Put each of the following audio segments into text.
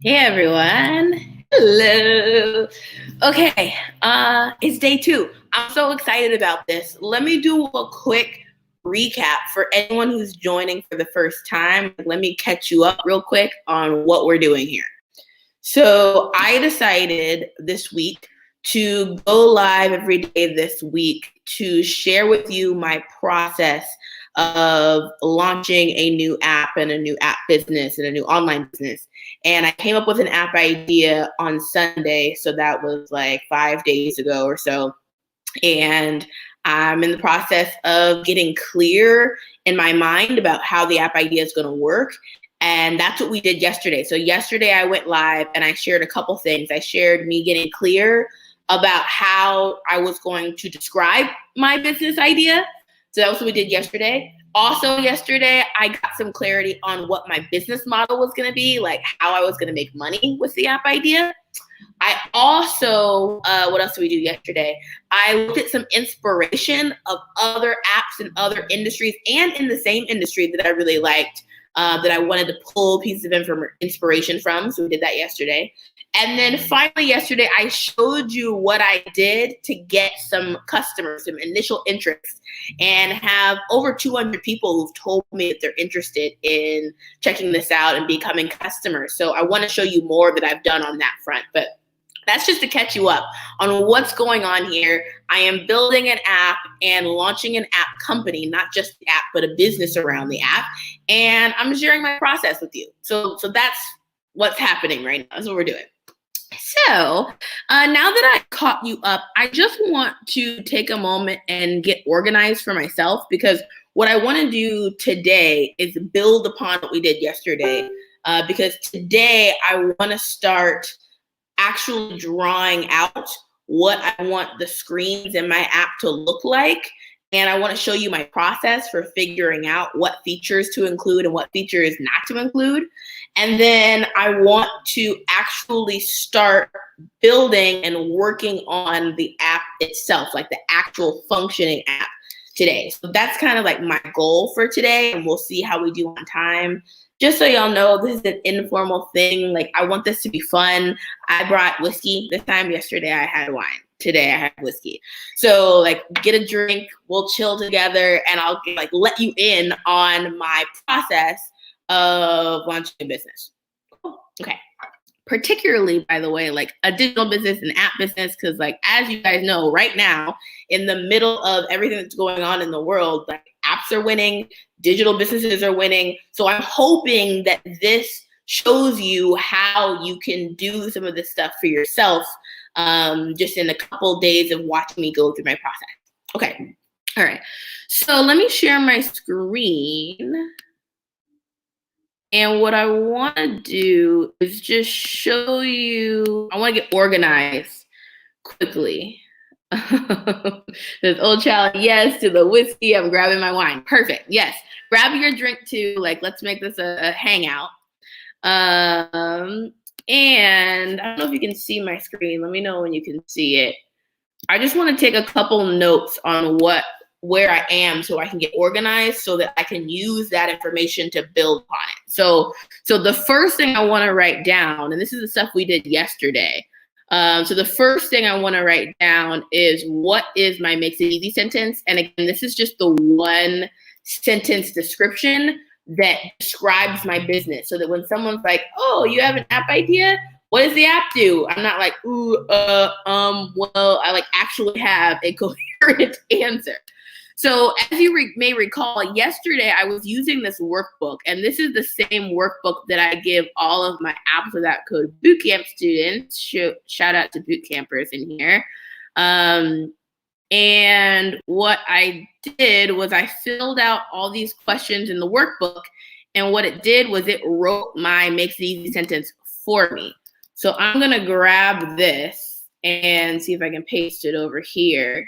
Hey everyone. Hello. Okay, it's day 2. I'm so excited about this. Let me do a quick recap for anyone who's joining for the first time. Let me catch you up real quick on what we're doing here. So I decided this week to go live every day this week to share with you my process of launching a new app and a new app business and a new online business. And I came up with an app idea on Sunday. So that was like 5 days ago or so. And I'm in the process of getting clear in my mind about how the app idea is going to work. And that's what we did yesterday. So yesterday I went live and I shared a couple things. I shared me getting clear about how I was going to describe my business idea. So that was what we did yesterday. Also yesterday, I got some clarity on what my business model was going to be, like how I was going to make money with the app idea. I also, what else did we do yesterday? I looked at some inspiration of other apps in other industries and in the same industry that I really liked, that I wanted to pull pieces of inspiration from. So we did that yesterday. And then finally yesterday, I showed you what I did to get some customers, some initial interest, and have over 200 people who've told me that they're interested in checking this out and becoming customers. So I want to show you more that I've done on that front. But that's just to catch you up on what's going on here. I am building an app and launching an app company, not just the app, but a business around the app. And I'm sharing my process with you. So that's what's happening right now. That's what we're doing. So now that I caught you up, I just want to take a moment and get organized for myself, because what I want to do today is build upon what we did yesterday, because today I want to start actually drawing out what I want the screens in my app to look like. And I want to show you my process for figuring out what features to include and what features not to include. And then I want to actually start building and working on the app itself, like the actual functioning app today. So that's kind of like my goal for today, and we'll see how we do on time. Just so y'all know, this is an informal thing. Like, I want this to be fun. I brought whiskey this time. Yesterday I had wine. Today I have whiskey. So like, get a drink, we'll chill together, and I'll like let you in on my process of launching a business. Okay. Particularly, by the way, like a digital business and app business, because like, as you guys know, right now, in the middle of everything that's going on in the world, like apps are winning, digital businesses are winning. So I'm hoping that this shows you how you can do some of this stuff for yourself, just in a couple days of watching me go through my process. Okay. All right. So let me share my screen. And what I want to do is just show you, I want to get organized quickly. This old child, yes, to the whiskey, I'm grabbing my wine. Perfect, yes. Grab your drink too, like let's make this a hangout. And I don't know if you can see my screen. Let me know when you can see it. I just want to take a couple notes on where I am so I can get organized so that I can use that information to build upon it. So the first thing I want to write down, and this is the stuff we did yesterday. So the first thing I want to write down is, what is my makes it easy sentence? And again, this is just the one sentence description that describes my business, so that when someone's like, oh, you have an app idea? What does the app do? I'm not like, ooh, well, I like actually have a coherent answer. So as you may recall, yesterday I was using this workbook, and this is the same workbook that I give all of my Apps Without Code bootcamp students. Shout out to boot campers in here. And what I did was I filled out all these questions in the workbook, and what it did was it wrote my makes it easy sentence for me. So I'm gonna grab this and see if I can paste it over here.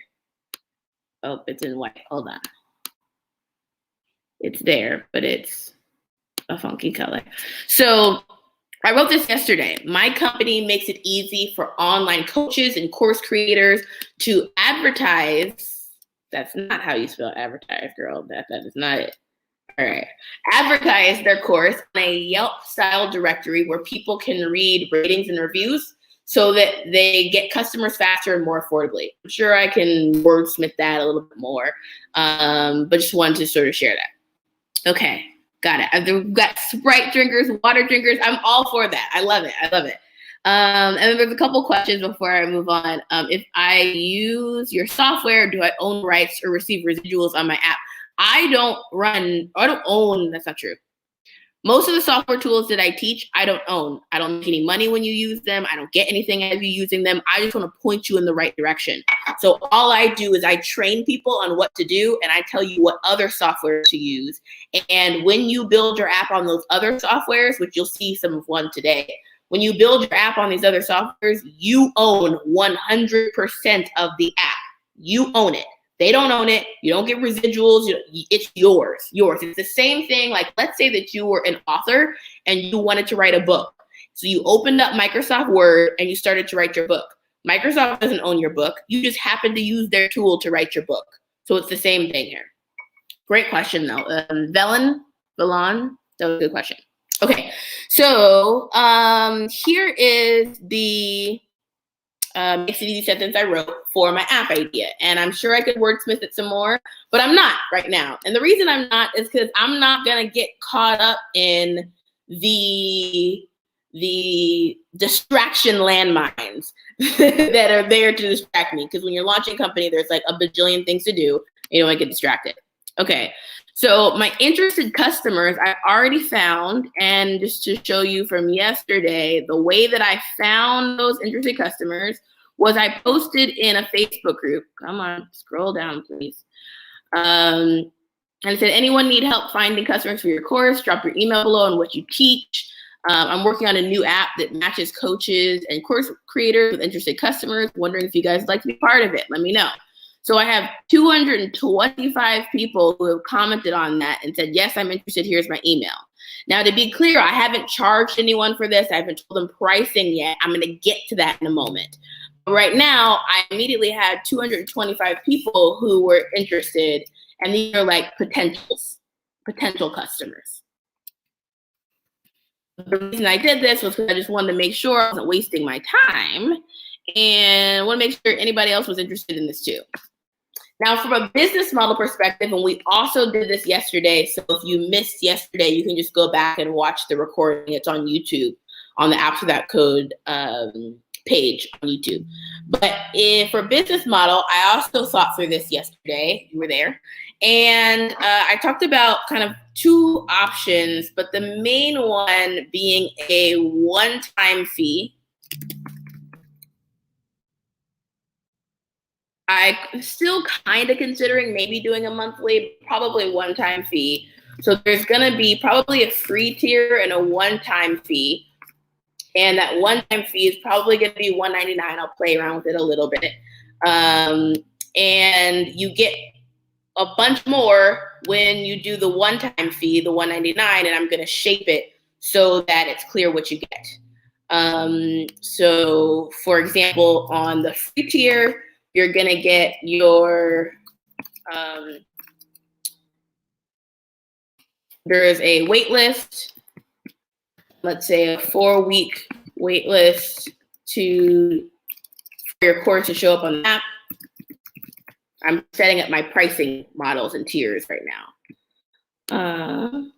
Oh, it's in white. Hold on. It's there, but it's a funky color. So I wrote this yesterday. My company makes it easy for online coaches and course creators to advertise. That's not how you spell advertise, girl. That is not it. All right. Advertise their course on a Yelp-style directory where people can read ratings and reviews so that they get customers faster and more affordably. I'm sure I can wordsmith that a little bit more, but just wanted to sort of share that. Okay, got it. We've got Sprite drinkers, water drinkers. I'm all for that. I love it. I love it. And then there's a couple questions before I move on. If I use your software, do I own rights or receive residuals on my app? I don't own, that's not true. Most of the software tools that I teach, I don't own. I don't make any money when you use them. I don't get anything out of you using them. I just want to point you in the right direction. So all I do is I train people on what to do, and I tell you what other software to use. And when you build your app on those other softwares, which you'll see some of one today, when you build your app on these other softwares, you own 100% of the app. You own it. They don't own it. You don't get residuals. It's yours. It's the same thing. Like, let's say that you were an author and you wanted to write a book. So you opened up Microsoft Word and you started to write your book. Microsoft doesn't own your book. You just happen to use their tool to write your book. So it's the same thing here. Great question, though. Velon, that was a good question. Okay, so here is the Makes It Easy sentence I wrote for my app idea. And I'm sure I could wordsmith it some more, but I'm not right now. And the reason I'm not is because I'm not going to get caught up in the distraction landmines that are there to distract me. Because when you're launching a company, there's like a bajillion things to do. You don't want to get distracted. Okay, so my interested customers I already found, and just to show you from yesterday, the way that I found those interested customers was I posted in a Facebook group. Come on, scroll down, please. And it said, anyone need help finding customers for your course? Drop your email below on what you teach. I'm working on a new app that matches coaches and course creators with interested customers. Wondering if you guys would like to be part of it. Let me know. So I have 225 people who have commented on that and said, yes, I'm interested. Here's my email. Now, to be clear, I haven't charged anyone for this. I haven't told them pricing yet. I'm going to get to that in a moment. But right now, I immediately had 225 people who were interested, and these are like potential customers. The reason I did this was because I just wanted to make sure I wasn't wasting my time, and I want to make sure anybody else was interested in this too. Now, from a business model perspective, and we also did this yesterday, so if you missed yesterday, you can just go back and watch the recording. It's on YouTube, on the Apps Without Code page on YouTube. But for business model, I also thought through this yesterday. You were there. And I talked about kind of two options, but the main one being a one-time fee. I'm still kind of considering maybe doing a monthly, probably one-time fee. So there's going to be probably a free tier and a one-time fee. And that one-time fee is probably going to be $199. I'll play around with it a little bit. And you get a bunch more when you do the one-time fee, the $199, and I'm going to shape it so that it's clear what you get. So, for example, on the free tier, you're going to get your, there is a wait list, let's say a 4-week wait list for your course to show up on the app. I'm setting up my pricing models and tiers right now.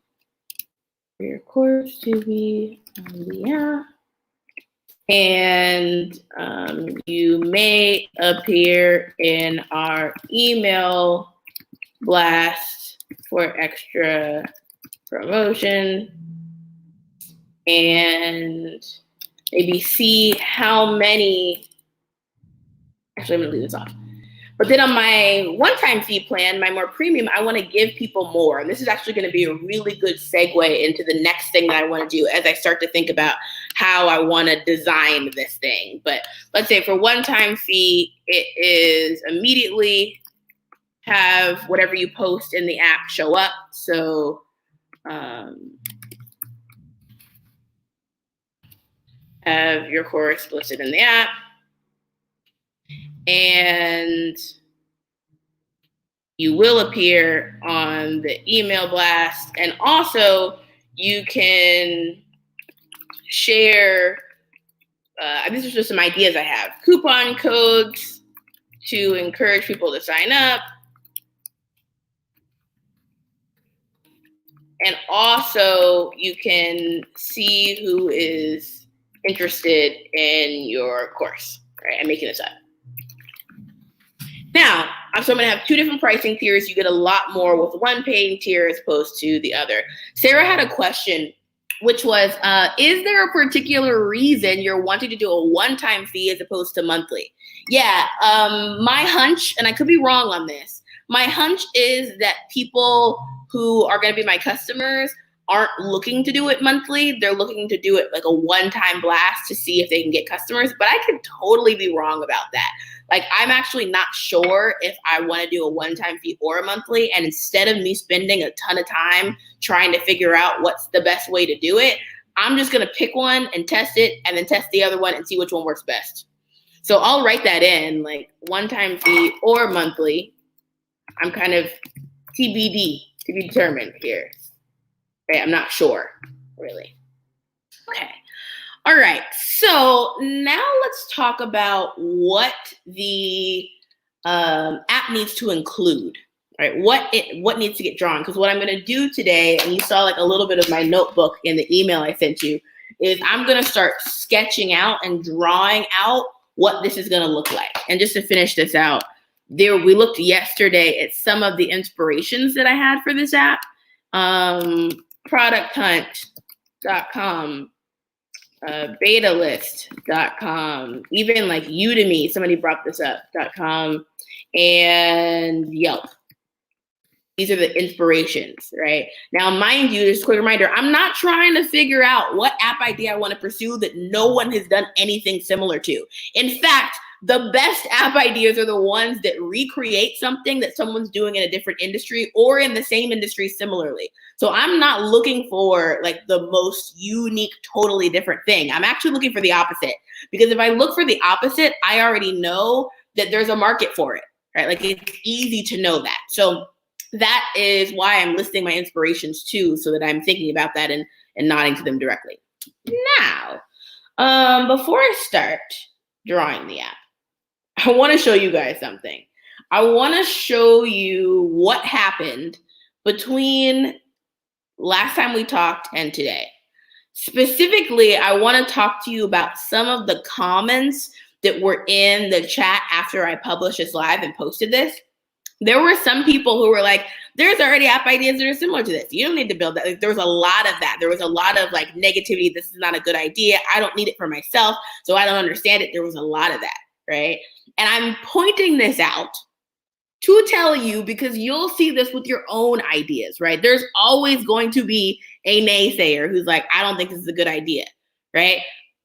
For your course to be on the app. And you may appear in our email blast for extra promotion and maybe see how many, actually I'm gonna leave this off. But then on my one-time fee plan, my more premium, I want to give people more. And this is actually going to be a really good segue into the next thing that I want to do as I start to think about how I want to design this thing. But let's say for one-time fee, it is immediately have whatever you post in the app show up. So have your course listed in the app. And You will appear on the email blast, and also you can share, these are just some ideas I have, coupon codes to encourage people to sign up. And also you can see who is interested in your course, right? I'm making this up. Now, so I'm going to have two different pricing tiers. You get a lot more with one paying tier as opposed to the other. Sarah had a question, which was, is there a particular reason you're wanting to do a one-time fee as opposed to monthly? Yeah, my hunch, and I could be wrong on this, my hunch is that people who are going to be my customers aren't looking to do it monthly. They're looking to do it like a one-time blast to see if they can get customers, but I could totally be wrong about that. Like, I'm actually not sure if I want to do a one-time fee or a monthly. And instead of me spending a ton of time trying to figure out what's the best way to do it, I'm just going to pick one and test it and then test the other one and see which one works best. So I'll write that in, like one-time fee or monthly. I'm kind of TBD, to be determined here. Okay, I'm not sure, really. Okay. All right, so now let's talk about what the app needs to include, right? What needs to get drawn? Because what I'm going to do today, and you saw like a little bit of my notebook in the email I sent you, is I'm going to start sketching out and drawing out what this is going to look like. And just to finish this out, we looked yesterday at some of the inspirations that I had for this app. Producthunt.com. Betalist.com, even like Udemy, somebody brought this up.com, and Yelp. These are the inspirations, right? Now, mind you, just a quick reminder, I'm not trying to figure out what app idea I want to pursue that no one has done anything similar to. In fact, the best app ideas are the ones that recreate something that someone's doing in a different industry or in the same industry similarly. So I'm not looking for like the most unique, totally different thing. I'm actually looking for the opposite, because if I look for the opposite, I already know that there's a market for it, right? Like, it's easy to know that. So that is why I'm listing my inspirations too, so that I'm thinking about that and nodding to them directly. Now, before I start drawing the app, I want to show you guys something. I want to show you what happened between last time we talked and today. Specifically, I want to talk to you about some of the comments that were in the chat after I published this live and posted this. There were some people who were like, there's already app ideas that are similar to this. You don't need to build that. Like, there was a lot of that. There was a lot of like negativity. This is not a good idea. I don't need it for myself, so I don't understand it. There was a lot of that, right? And I'm pointing this out to tell you, because you'll see this with your own ideas, right? There's always going to be a naysayer who's like, I don't think this is a good idea, right?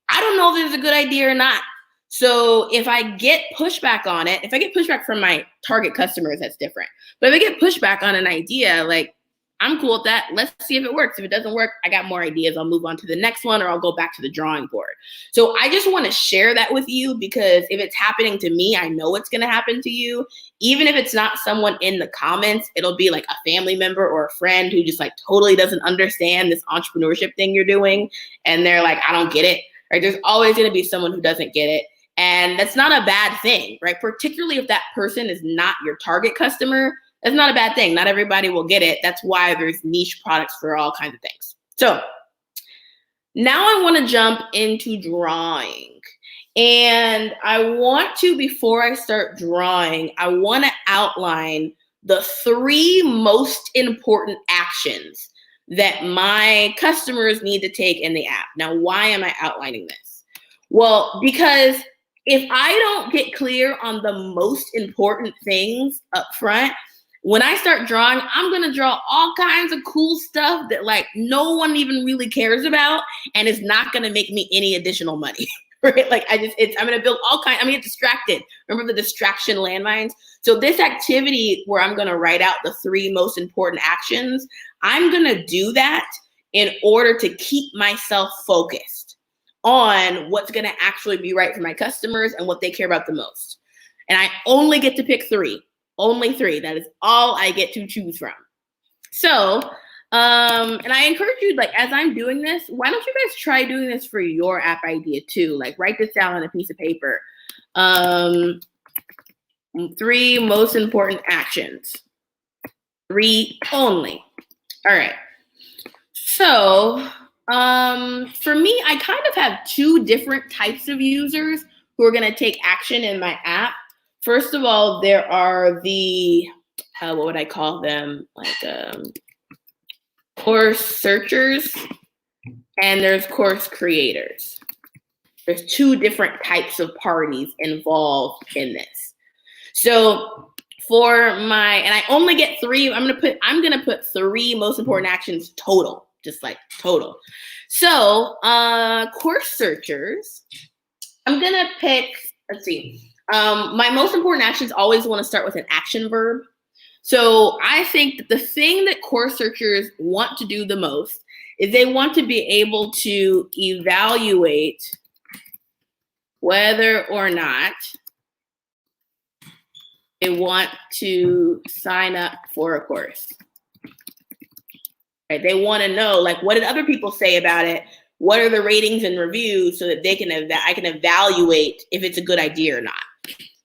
I don't know if this is a good idea or not. So if I get pushback on it, if I get pushback from my target customers, that's different. But if I get pushback on an idea, like, I'm cool with that. Let's see if it works. If it doesn't work, I got more ideas. I'll move on to the next one, or I'll go back to the drawing board. So I just want to share that with you, because if it's happening to me, I know it's going to happen to you. Even if it's not someone in the comments, it'll be like a family member or a friend who just like totally doesn't understand this entrepreneurship thing you're doing. And they're like, I don't get it. Right? There's always going to be someone who doesn't get it. And that's not a bad thing, right? Particularly if that person is not your target customer. That's not a bad thing. Not everybody will get it. That's why there's niche products for all kinds of things. So now I want to jump into drawing. And I want to, before I start drawing, I want to outline the 3 most important actions that my customers need to take in the app. Now, why am I outlining this? Well, because if I don't get clear on the most important things up front, when I start drawing, I'm going to draw all kinds of cool stuff that like no one even really cares about, and it's not going to make me any additional money, right? Like I'm going to build all kinds, I'm going to get distracted. Remember the distraction landmines? So this activity where I'm going to write out the 3 most important actions, I'm going to do that in order to keep myself focused on what's going to actually be right for my customers and what they care about the most. And I only get to pick 3. Only 3. That is all I get to choose from. So, and I encourage you, like, as I'm doing this, why don't you guys try doing this for your app idea too? Like, write this down on a piece of paper. 3 most important actions. 3 only. All right. So, for me, I kind of have 2 different types of users who are going to take action in my app. First of all, there are the, what would I call them? Like, course searchers, and there's course creators. There's 2 different types of parties involved in this. So for my, and I only get 3, I'm gonna put 3 most important actions total, just like total. So course searchers, I'm gonna pick, let's see, my most important actions always want to start with an action verb. So I think that the thing that course searchers want to do the most is they want to be able to evaluate whether or not they want to sign up for a course. Right? They want to know, like, what did other people say about it? What are the ratings and reviews so that they can I can evaluate if it's a good idea or not.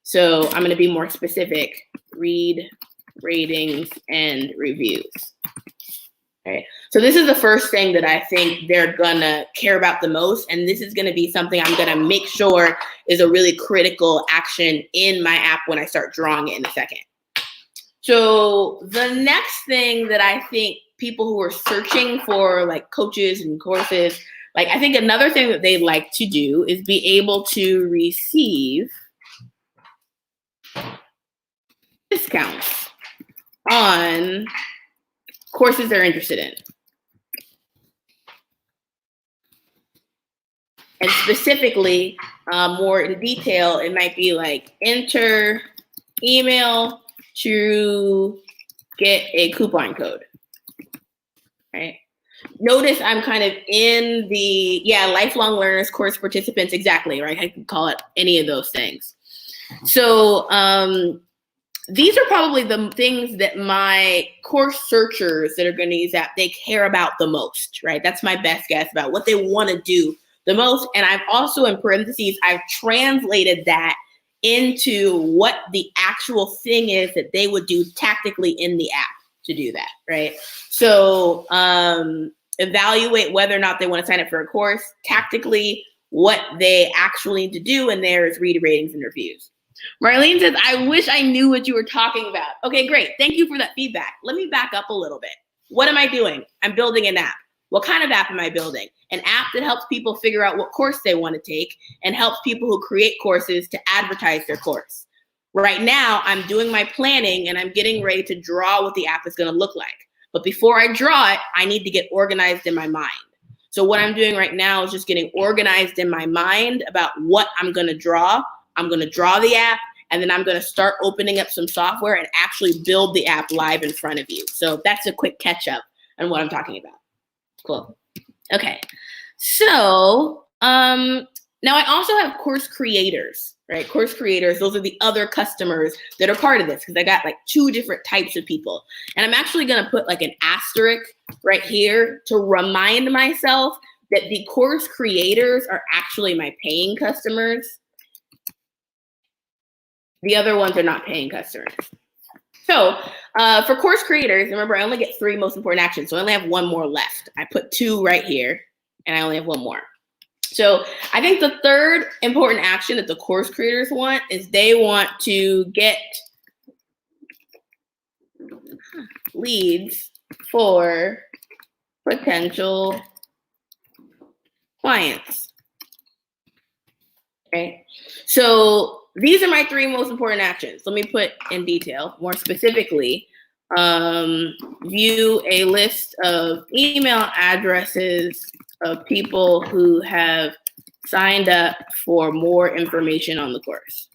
So I'm going to be more specific. Read ratings and reviews. Okay. So this is the first thing that I think they're gonna care about the most, and this is gonna be something I'm gonna make sure is a really critical action in my app when I start drawing it in a second. So the next thing that I think people who are searching for like coaches and courses, like I think another thing that they'd like to do is be able to receive discounts on courses they're interested in. And specifically, more in detail, it might be like enter email to get a coupon code, right? Notice I'm kind of in the, lifelong learners, course participants, exactly, right? I can call it any of those things. So these are probably the things that my course searchers that are going to use that they care about the most, right? That's my best guess about what they want to do the most. And I've also, in parentheses, I've translated that into what the actual thing is that they would do tactically in the app to do that, right? So evaluate whether or not they want to sign up for a course. Tactically, what they actually need to do in there is read ratings and reviews. Marlene says, I wish I knew what you were talking about. Okay, great. Thank you for that feedback. Let me back up a little bit. What am I doing? I'm building an app. What kind of app am I building? An app that helps people figure out what course they want to take and helps people who create courses to advertise their course. Right now, I'm doing my planning and I'm getting ready to draw what the app is going to look like. But before I draw it, I need to get organized in my mind. So what I'm doing right now is just getting organized in my mind about what I'm going to draw. I'm going to draw the app, and then I'm going to start opening up some software and actually build the app live in front of you. So that's a quick catch up on what I'm talking about. Cool. Okay. So now I also have course creators, right? Course creators, those are the other customers that are part of this because I got like 2 different types of people. And I'm actually going to put like an asterisk right here to remind myself that the course creators are actually my paying customers. The other ones are not paying customers. So for course creators, remember, I only get 3 most important actions. So I only have 1 more left. I put 2 right here, and I only have 1 more. So I think the third important action that the course creators want is they want to get leads for potential clients. Okay, so these are my 3 most important actions. Let me put in detail, more specifically, view a list of email addresses of people who have signed up for more information on the course.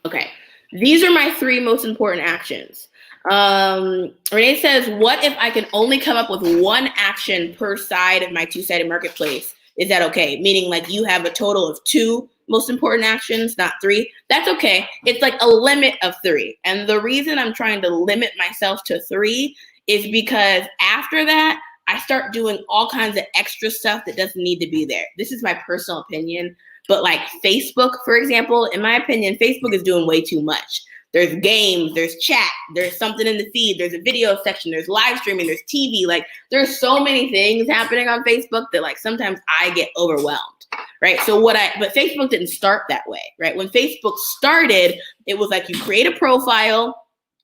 Okay, these are my 3 most important actions. Renee says, what if I can only come up with 1 action per side of my 2-sided marketplace? Is that okay? Meaning like you have a total of 2 most important actions, not 3. That's okay. It's like a limit of 3. And the reason I'm trying to limit myself to 3 is because after that, I start doing all kinds of extra stuff that doesn't need to be there. This is my personal opinion. But like Facebook, for example, in my opinion, Facebook is doing way too much. There's games, there's chat, there's something in the feed, there's a video section, there's live streaming, there's TV. Like there's so many things happening on Facebook that like sometimes I get overwhelmed, right? But Facebook didn't start that way, right? When Facebook started, it was like you create a profile,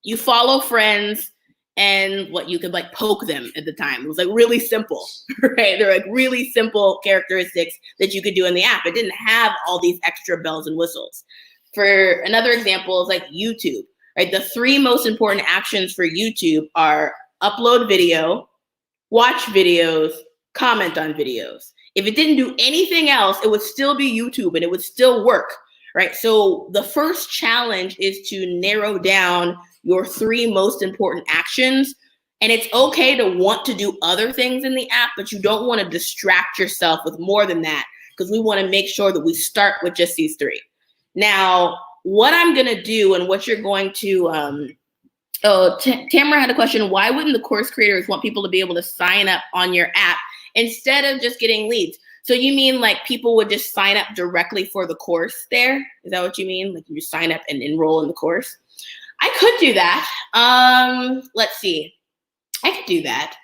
you follow friends, and what you could like poke them at the time. It was like really simple, right? They're like really simple characteristics that you could do in the app. It didn't have all these extra bells and whistles. For another example is like YouTube, right? The 3 most important actions for YouTube are upload video, watch videos, comment on videos. If it didn't do anything else, it would still be YouTube and it would still work, right? So the first challenge is to narrow down your 3 most important actions. And it's okay to want to do other things in the app, but you don't want to distract yourself with more than that because we want to make sure that we start with just these 3. Now, what I'm going to do and what you're going to, Tamara had a question. Why wouldn't the course creators want people to be able to sign up on your app instead of just getting leads? So you mean like people would just sign up directly for the course there? Is that what you mean? Like you sign up and enroll in the course? I could do that. Let's see. I could do that.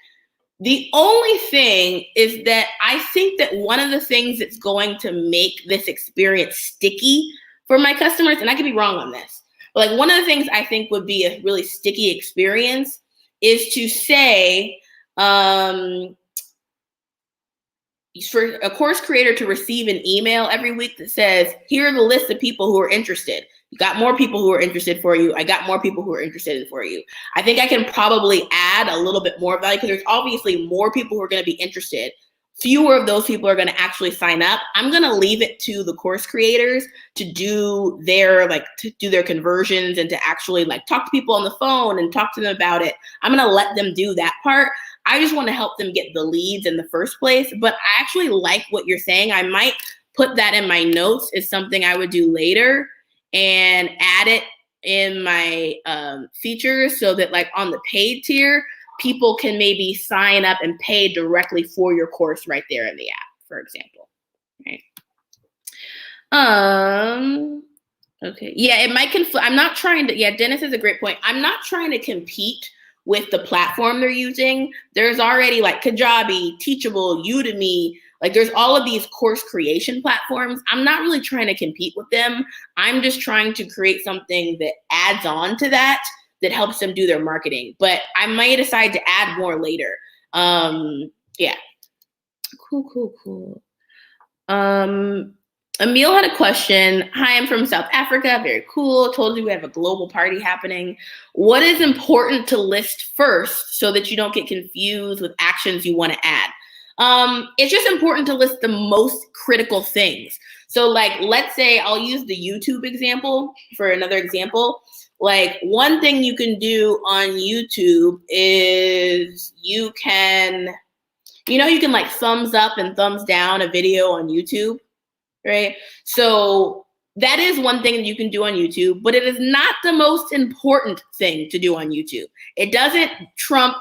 The only thing is that I think that one of the things that's going to make this experience sticky for my customers, and I could be wrong on this, but like one of the things I think would be a really sticky experience is to say, for a course creator to receive an email every week that says, here are the list of people who are interested. You got more people who are interested for you. I got more people who are interested in for you. I think I can probably add a little bit more value because there's obviously more people who are going to be interested. Fewer of those people are going to actually sign up. I'm going to leave it to the course creators to do their conversions and to actually like talk to people on the phone and talk to them about it. I'm going to let them do that part. I just want to help them get the leads in the first place. But I actually like what you're saying. I might put that in my notes as something I would do later and add it in my features so that like on the paid tier, people can maybe sign up and pay directly for your course right there in the app, for example. Right. Okay. Yeah, it might conflict. I'm not trying to, Dennis is a great point. I'm not trying to compete with the platform they're using. There's already like Kajabi, Teachable, Udemy, like there's all of these course creation platforms. I'm not really trying to compete with them. I'm just trying to create something that adds on to that helps them do their marketing. But I might decide to add more later. Yeah. Cool. Emil had a question. Hi, I'm from South Africa. Very cool. Told you we have a global party happening. What is important to list first so that you don't get confused with actions you want to add? It's just important to list the most critical things. So like, let's say I'll use the YouTube example for another example. Like one thing you can do on YouTube is you can like thumbs up and thumbs down a video on YouTube, right? So that is one thing that you can do on YouTube, but it is not the most important thing to do on YouTube. It doesn't trump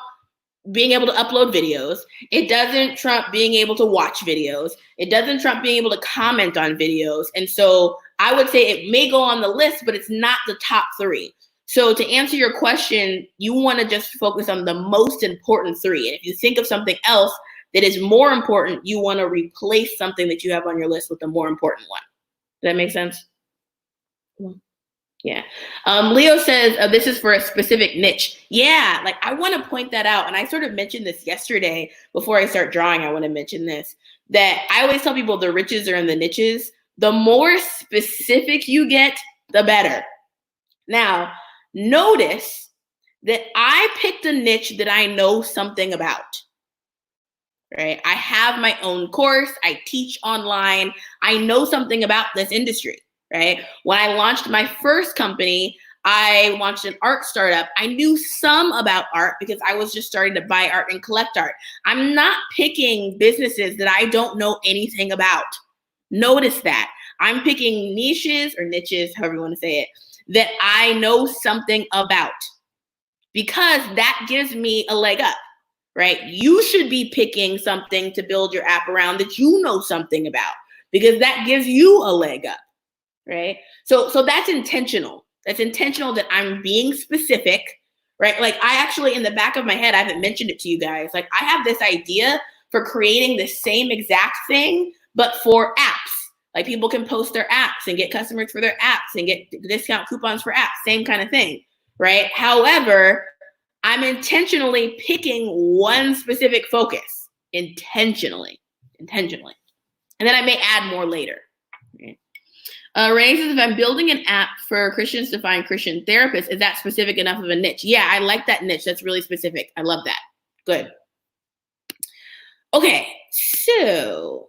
being able to upload videos. It doesn't trump being able to watch videos. It doesn't trump being able to comment on videos. And so I would say it may go on the list, but it's not the top 3. So to answer your question, you want to just focus on the most important 3. And if you think of something else that is more important, you want to replace something that you have on your list with the more important one. Does that make sense? Yeah. Leo says, this is for a specific niche. Yeah, like I want to point that out. And I sort of mentioned this yesterday before I start drawing. I want to mention this, that I always tell people the riches are in the niches. The more specific you get, the better. Now, notice that I picked a niche that I know something about. Right? I have my own course. I teach online. I know something about this industry. Right? When I launched my first company, I launched an art startup. I knew some about art because I was just starting to buy art and collect art. I'm not picking businesses that I don't know anything about. Notice that. I'm picking niches or niches, however you want to say it, that I know something about, because that gives me a leg up, right? You should be picking something to build your app around that you know something about, because that gives you a leg up, right? So that's intentional. That's intentional that I'm being specific, right? Like I actually, in the back of my head, I haven't mentioned it to you guys. Like I have this idea for creating the same exact thing, but for apps. Like people can post their apps and get customers for their apps and get discount coupons for apps, same kind of thing, right? However, I'm intentionally picking one specific focus, intentionally. And then I may add more later. Okay. Renee says, if I'm building an app for Christians to find Christian therapists, is that specific enough of a niche? Yeah, I like that niche. That's really specific. I love that. Good. Okay, so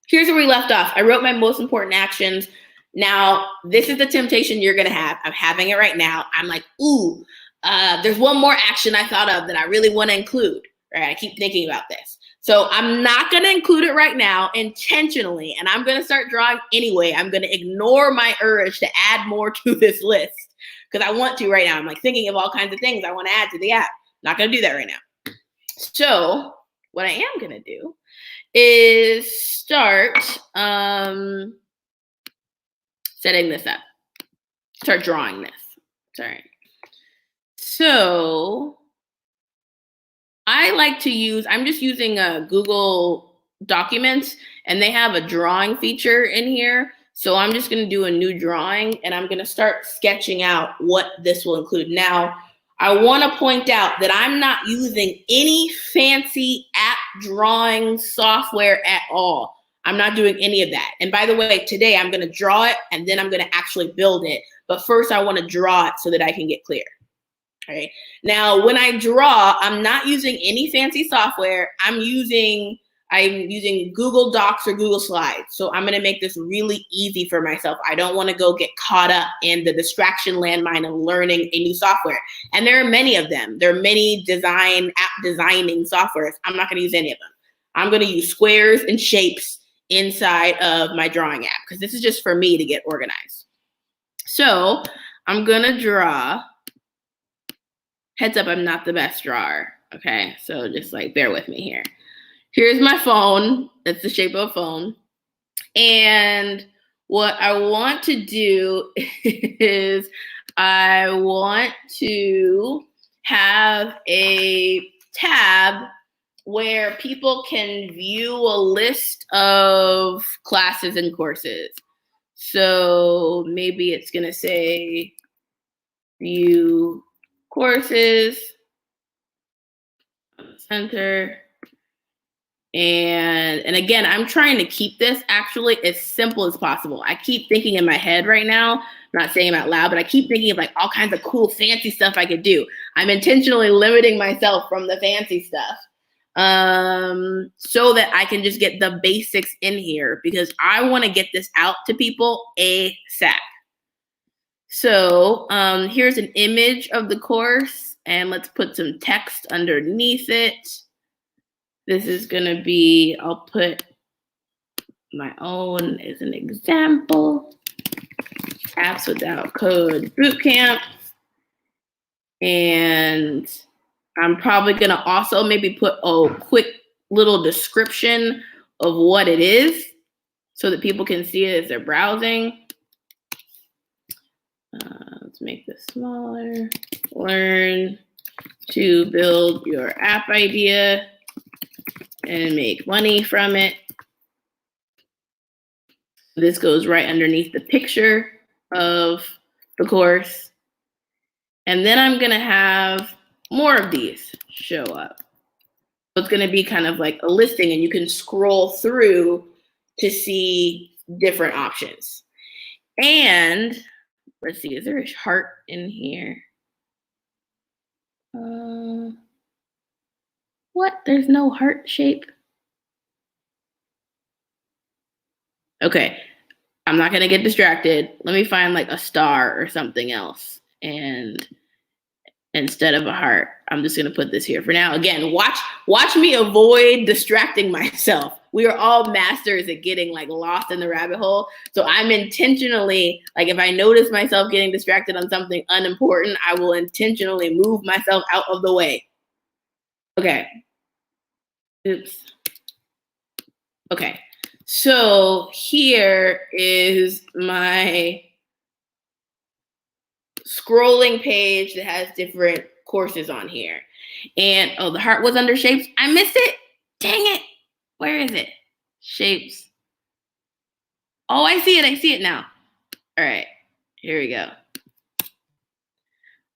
here's where we left off. I wrote my most important actions. Now, this is the temptation you're going to have. I'm having it right now. I'm like, ooh, there's one more action I thought of that I really want to include, right? I keep thinking about this. So I'm not going to include it right now intentionally, and I'm going to start drawing anyway. I'm going to ignore my urge to add more to this list because I want to right now. I'm like thinking of all kinds of things I want to add to the app. Not going to do that right now. So what I am going to do is start setting this up. Start drawing this. Sorry. So I like to use, I'm just using Google Documents, and they have a drawing feature in here. So I'm just going to do a new drawing, and I'm going to start sketching out what this will include. Now, I want to point out that I'm not using any fancy app drawing software at all. I'm not doing any of that. And by the way, today I'm going to draw it, and then I'm going to actually build it. But first, I want to draw it so that I can get clear. All right. Now, when I draw, I'm not using any fancy software. I'm using Google Docs or Google Slides. So I'm going to make this really easy for myself. I don't want to go get caught up in the distraction landmine of learning a new software. And there are many of them. There are many app designing softwares. I'm not going to use any of them. I'm going to use squares and shapes inside of my drawing app because this is just for me to get organized. So I'm going to draw. Heads up, I'm not the best drawer. Okay, so just like bear with me here. Here's my phone. That's the shape of a phone. And what I want to do is I want to have a tab where people can view a list of classes and courses. So maybe it's going to say view courses, center. And again, I'm trying to keep this actually as simple as possible. I keep thinking in my head right now, I'm not saying it out loud, but I keep thinking of like all kinds of cool, fancy stuff I could do. I'm intentionally limiting myself from the fancy stuff so that I can just get the basics in here because I want to get this out to people ASAP. So here's an image of the course, and let's put some text underneath it. This is going to be, I'll put my own as an example. Apps Without Code Bootcamp. And I'm probably going to also maybe put a quick little description of what it is so that people can see it as they're browsing. Let's make this smaller. Learn to build your app idea and make money from it. This goes right underneath the picture of the course. And then I'm going to have more of these show up. So it's going to be kind of like a listing, and you can scroll through to see different options. And let's see, is there a heart in here? What? There's no heart shape? Okay, I'm not gonna get distracted. Let me find like a star or something else. And instead of a heart. I'm just gonna put this here for now. Again, watch me avoid distracting myself. We are all masters at getting like lost in the rabbit hole. So I'm intentionally, like if I notice myself getting distracted on something unimportant, I will intentionally move myself out of the way. Okay. Oops. Okay. So here is my scrolling page that has different courses on here. And oh, the heart was under shapes. I missed it. Dang it. Where is it? Shapes. Oh, I see it. I see it now. All right. Here we go.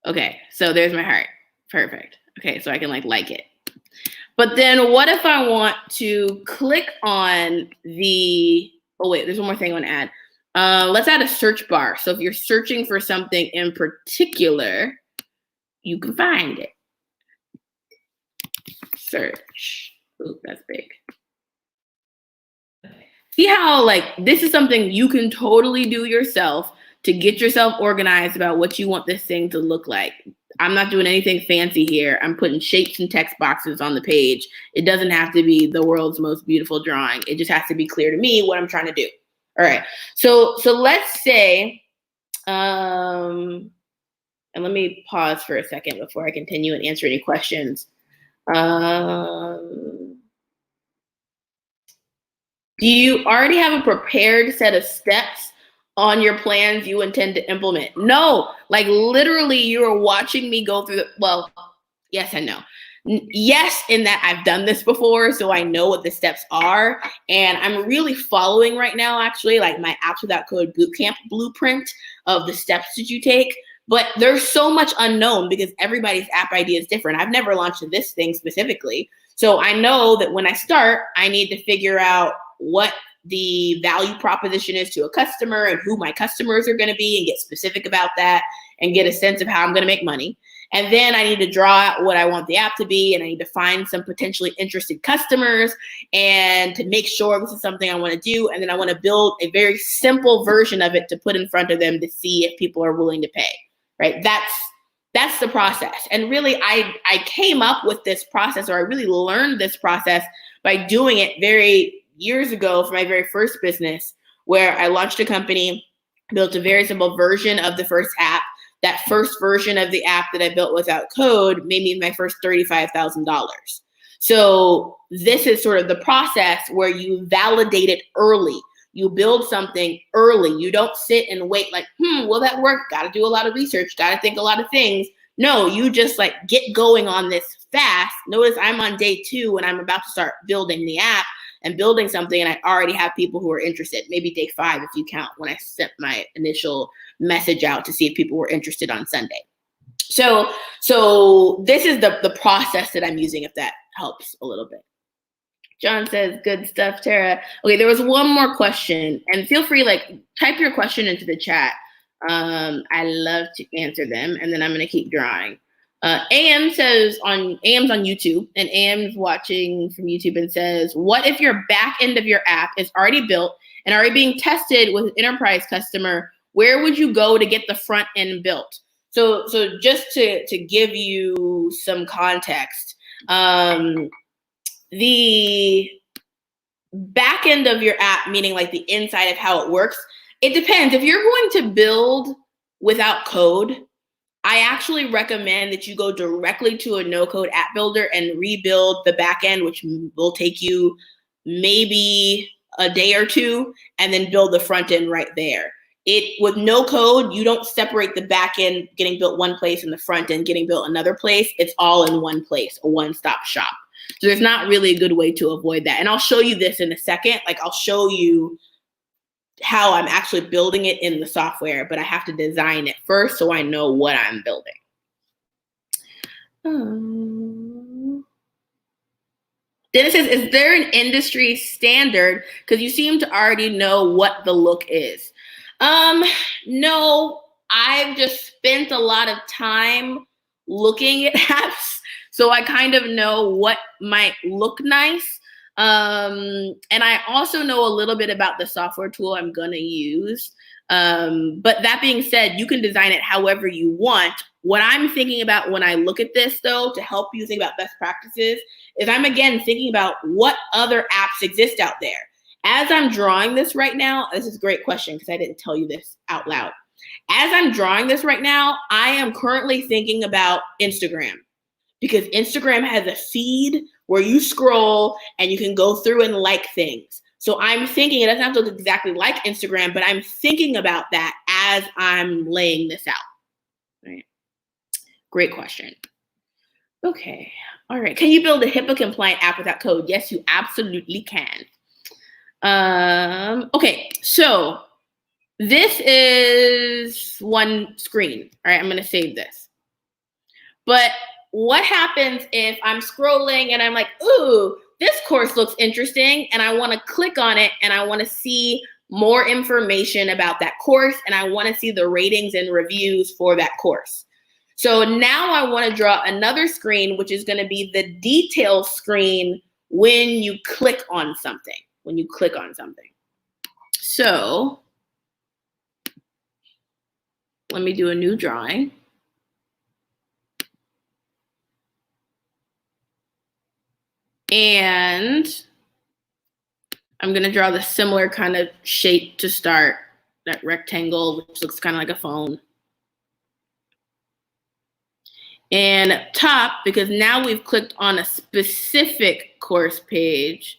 Okay. So there's my heart. Perfect. Okay. So I can like it. But then what if I want to click on the, oh wait, there's one more thing I want to add. Let's add a search bar. So if you're searching for something in particular, you can find it. Search. Ooh, that's big. See how like this is something you can totally do yourself to get yourself organized about what you want this thing to look like. I'm not doing anything fancy here. I'm putting shapes and text boxes on the page. It doesn't have to be the world's most beautiful drawing. It just has to be clear to me what I'm trying to do. All right. So let's say, and let me pause for a second before I continue and answer any questions. Do you already have a prepared set of steps on your plans you intend to implement? No, like literally you are watching me go through well, yes and no. Yes, in that I've done this before, so I know what the steps are. And I'm really following right now, actually, like my Apps Without Code bootcamp blueprint of the steps that you take. But there's so much unknown because everybody's app idea is different. I've never launched this thing specifically. So I know that when I start, I need to figure out what the value proposition is to a customer and who my customers are going to be and get specific about that and get a sense of how I'm going to make money. And then I need to draw out what I want the app to be, and I need to find some potentially interested customers and to make sure this is something I want to do. And then I want to build a very simple version of it to put in front of them to see if people are willing to pay, right? That's the process. And really, I came up with this process, or I really learned this process by doing it very years ago for my very first business, where I launched a company, built a very simple version of the first app. That first version of the app that I built without code made me my first $35,000. So this is sort of the process where you validate it early. You build something early. You don't sit and wait like, will that work? Got to do a lot of research. Got to think a lot of things. No, you just like get going on this fast. Notice I'm on day 2 and I'm about to start building the app and building something, and I already have people who are interested. Maybe day 5 if you count when I sent my initial message out to see if people were interested on Sunday. So this is the process that I'm using, if that helps a little bit. John says, good stuff, Tara. Okay, there was one more question, and feel free, like, type your question into the chat. I love to answer them, and then I'm gonna keep drawing. AM says AM's on YouTube, and AM's watching from YouTube and says, what if your back end of your app is already built and already being tested with an enterprise customer? Where would you go to get the front end built? So just to give you some context, the back end of your app, meaning like the inside of how it works, it depends. If you're going to build without code, I actually recommend that you go directly to a no-code app builder and rebuild the back end, which will take you maybe a day or 2, and then build the front end right there. With no code, you don't separate the back end getting built one place and the front end getting built another place. It's all in one place, a one-stop shop. So there's not really a good way to avoid that. And I'll show you this in a second. Like I'll show you how I'm actually building it in the software, but I have to design it first so I know what I'm building. Dennis says, is there an industry standard? Because you seem to already know what the look is. No, I've just spent a lot of time looking at apps, so I kind of know what might look nice. And I also know a little bit about the software tool I'm gonna use. But that being said, you can design it however you want. What I'm thinking about when I look at this, though, to help you think about best practices, is I'm again thinking about what other apps exist out there. As I'm drawing this right now, this is a great question because I didn't tell you this out loud. As I'm drawing this right now, I am currently thinking about Instagram, because Instagram has a feed where you scroll and you can go through and like things. So I'm thinking, it doesn't have to look exactly like Instagram, but I'm thinking about that as I'm laying this out. Right. Great question. Okay. All right. Can you build a HIPAA compliant app without code? Yes, you absolutely can. Okay. So this is one screen. All right. I'm going to save this. But what happens if I'm scrolling and I'm like, ooh, this course looks interesting, and I want to click on it and I want to see more information about that course, and I want to see the ratings and reviews for that course. So now I want to draw another screen, which is going to be the detail screen when you click on something. So let me do a new drawing. And I'm going to draw the similar kind of shape to start, that rectangle, which looks kind of like a phone. And up top, because now we've clicked on a specific course page,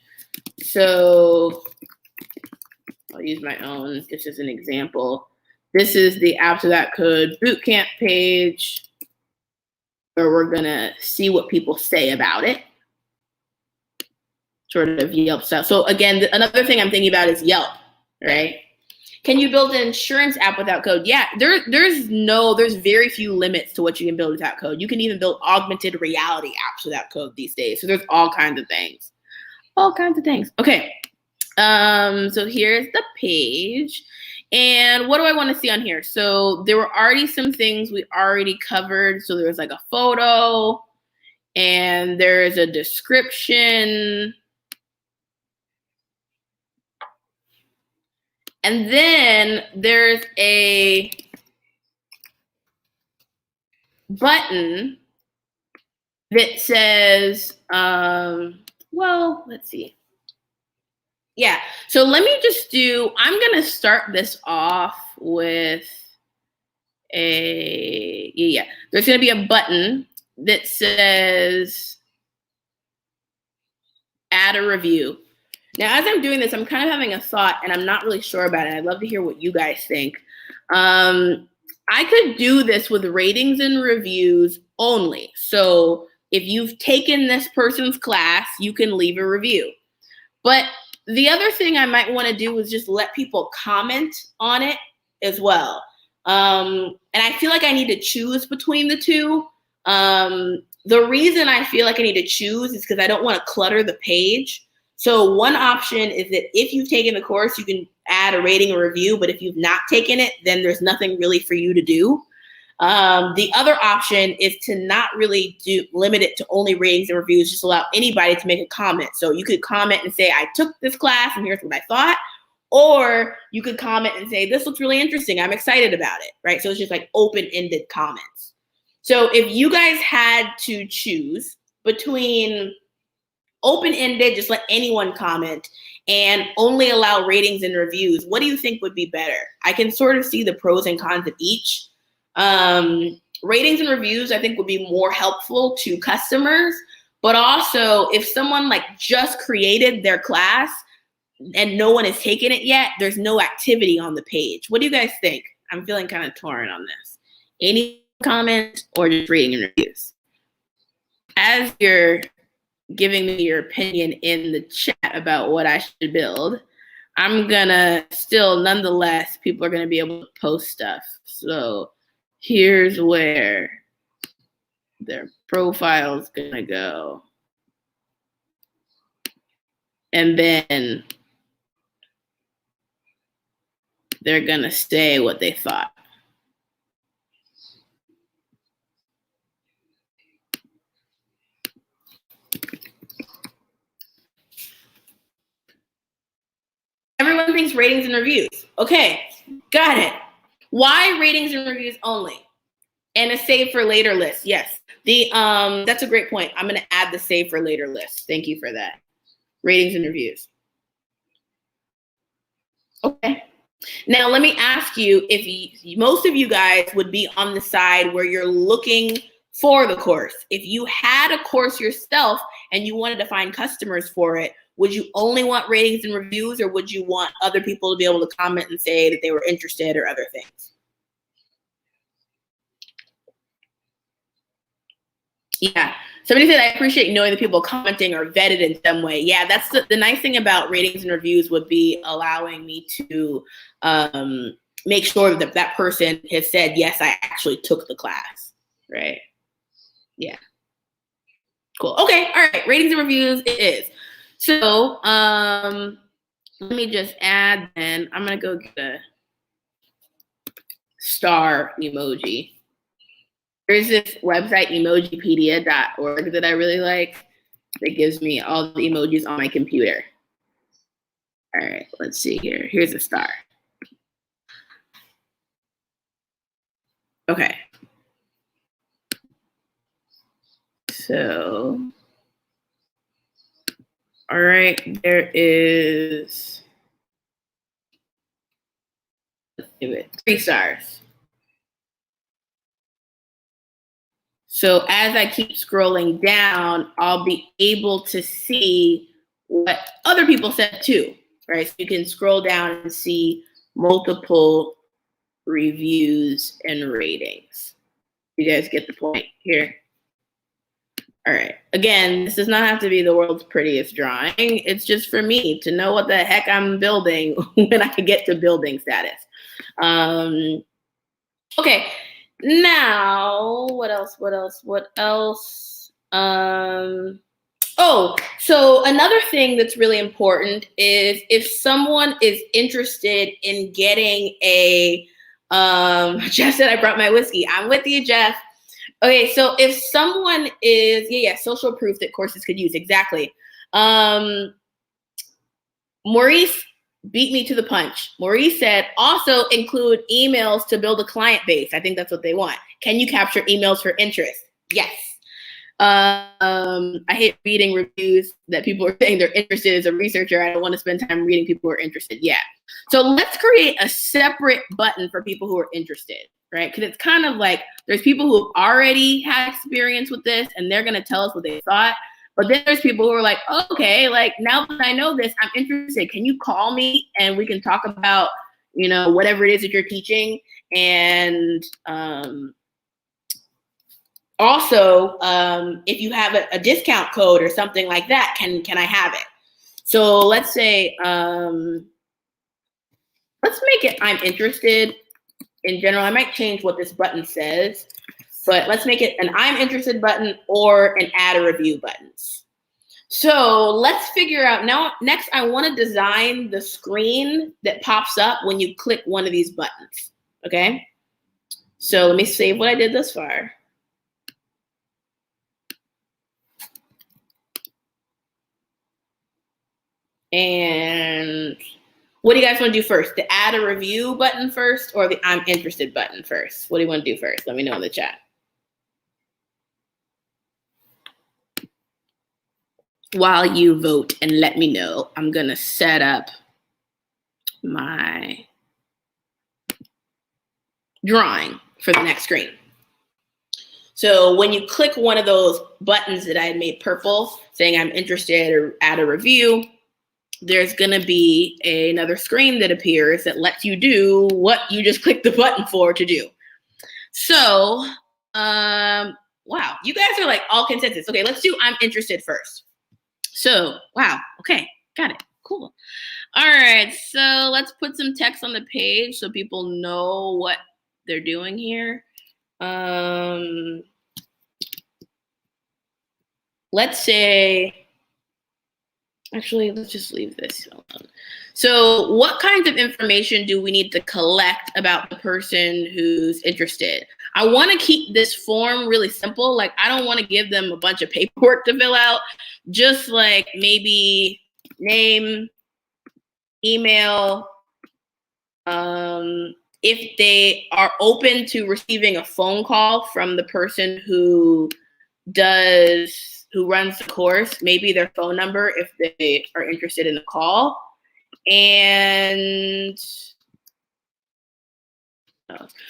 so I'll use my own just as an example. This is the Apps Without Code Bootcamp page, where we're going to see what people say about it. Sort of Yelp style. So again, another thing I'm thinking about is Yelp, right? Can you build an insurance app without code? Yeah, there's very few limits to what you can build without code. You can even build augmented reality apps without code these days. So there's all kinds of things. Okay. So here's the page. And what do I want to see on here? So there were already some things we already covered. So there was like a photo, and there's a description. And then there's a button that says, well, let's see. Yeah, so let me just I'm going to start this off with there's going to be a button that says add a review. Now, as I'm doing this, I'm kind of having a thought, and I'm not really sure about it. I'd love to hear what you guys think. I could do this with ratings and reviews only. So if you've taken this person's class, you can leave a review. But the other thing I might want to do is just let people comment on it as well. And I feel like I need to choose between the two. The reason I feel like I need to choose is because I don't want to clutter the page. So one option is that if you've taken the course, you can add a rating or review, but if you've not taken it, then there's nothing really for you to do. The other option is to not really limit it to only ratings and reviews, just allow anybody to make a comment. So you could comment and say, I took this class and here's what I thought. Or you could comment and say, this looks really interesting, I'm excited about it, right? So it's just like open-ended comments. So if you guys had to choose between open-ended, just let anyone comment, and only allow ratings and reviews, what do you think would be better? I can sort of see the pros and cons of each. Ratings and reviews, I think, would be more helpful to customers, but also if someone like just created their class and no one has taken it yet, there's no activity on the page. What do you guys think? I'm feeling kind of torn on this. Any comments or just rating and reviews? As you're giving me your opinion in the chat about what I should build, I'm gonna still, nonetheless, people are gonna be able to post stuff. So here's where their profile's gonna go. And then they're gonna say what they thought. Everyone thinks ratings and reviews. Okay, Got it. Why ratings and reviews only? And a save for later list. Yes. That's a great point. I'm going to add the save for later list. Thank you for that. Ratings and reviews. Okay. Now let me ask you if most of you guys would be on the side where you're looking for the course. If you had a course yourself and you wanted to find customers for it, would you only want ratings and reviews, or would you want other people to be able to comment and say that they were interested or other things? Yeah. Somebody said, I appreciate knowing that people commenting are vetted in some way. Yeah, that's the nice thing about ratings and reviews would be allowing me to make sure that that person has said, yes, I actually took the class, right? Yeah. Cool. Okay. All right. Ratings and reviews it is. So let me just add then. I'm going to go get a star emoji. There's this website, emojipedia.org, that I really like. That gives me all the emojis on my computer. All right, let's see here. Here's a star. Okay. So, all right, there is, let's do it, 3 stars. So as I keep scrolling down, I'll be able to see what other people said too, right? So you can scroll down and see multiple reviews and ratings. You guys get the point here? All right. Again, this does not have to be the world's prettiest drawing. It's just for me to know what the heck I'm building when I get to building status. Okay. Now, what else? Oh, so another thing that's really important is if someone is interested in getting a, Jeff said I brought my whiskey. I'm with you, Jeff. Okay, so if someone is, social proof that courses could use, exactly. Maurice beat me to the punch. Maurice said, also include emails to build a client base. I think that's what they want. Can you capture emails for interest? Yes. I hate reading reviews that people are saying they're interested. As a researcher, I don't want to spend time reading people who are interested. Yeah. So let's create a separate button for people who are interested, right? Because it's kind of like there's people who have already had experience with this and they're going to tell us what they thought. But then there's people who are like, oh, okay, like now that I know this, I'm interested. Can you call me and we can talk about, whatever it is that you're teaching? And also, if you have a discount code or something like that, can I have it? So let's say, let's make it I'm interested in general. I might change what this button says, but let's make it an I'm interested button or an add a review buttons. So let's figure out now. Next, I want to design the screen that pops up when you click one of these buttons. Okay. So let me save what I did thus far. And what do you guys want to do first? The add a review button first or the I'm interested button first? What do you want to do first? Let me know in the chat. While you vote and let me know, I'm going to set up my drawing for the next screen. So when you click one of those buttons that I had made purple, saying I'm interested or add a review, there's going to be another screen that appears that lets you do what you just clicked the button for to do. So, wow, you guys are like all consensus. Okay, let's do I'm interested first. So, wow, okay, got it, cool. All right, so let's put some text on the page so people know what they're doing here. Let's say, actually, let's just leave this alone. So what kinds of information do we need to collect about the person who's interested? I want to keep this form really simple. Like, I don't want to give them a bunch of paperwork to fill out. Just like maybe name, email, if they are open to receiving a phone call from the person who runs the course, maybe their phone number if they are interested in the call. And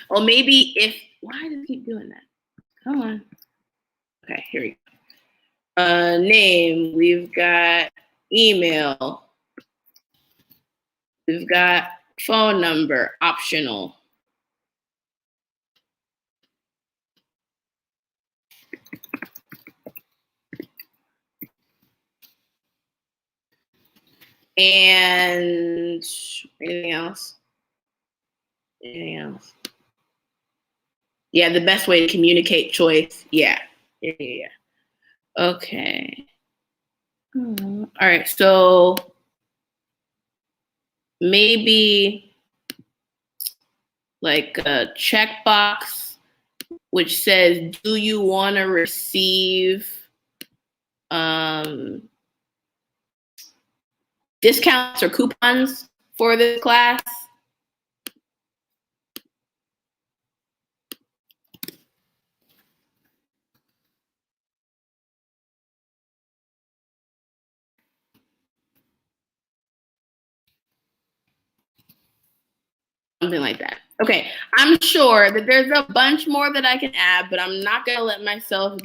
or maybe if, why does it keep doing that? Come on. Okay, here we go. Name, we've got email, we've got phone number, optional. And anything else? Anything else? Yeah, the best way to communicate choice. Yeah. Okay. All right, so maybe like a checkbox which says, do you want to receive discounts or coupons for this class? Something like that. Okay, I'm sure that there's a bunch more that I can add, but I'm not gonna let myself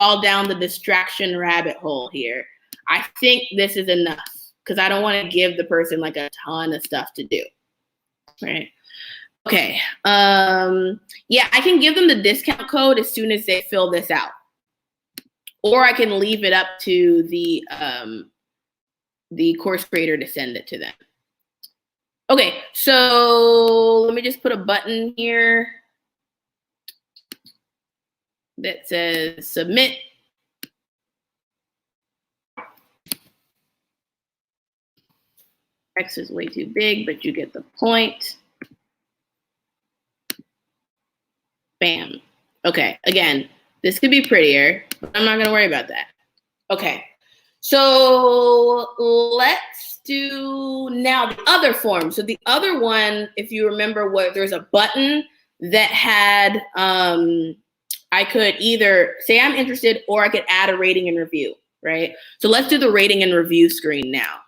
fall down the distraction rabbit hole here. I think this is enough because I don't want to give the person like a ton of stuff to do. Right. Okay. Yeah, I can give them the discount code as soon as they fill this out. Or I can leave it up to the course creator to send it to them. Okay, so let me just put a button here that says submit. X is way too big, but you get the point. Bam. Okay, again, this could be prettier, but I'm not gonna worry about that. Okay, so let's do now the other form. So the other one, if you remember, there's a button that had, I could either say I'm interested or I could add a rating and review, right? So let's do the rating and review screen now.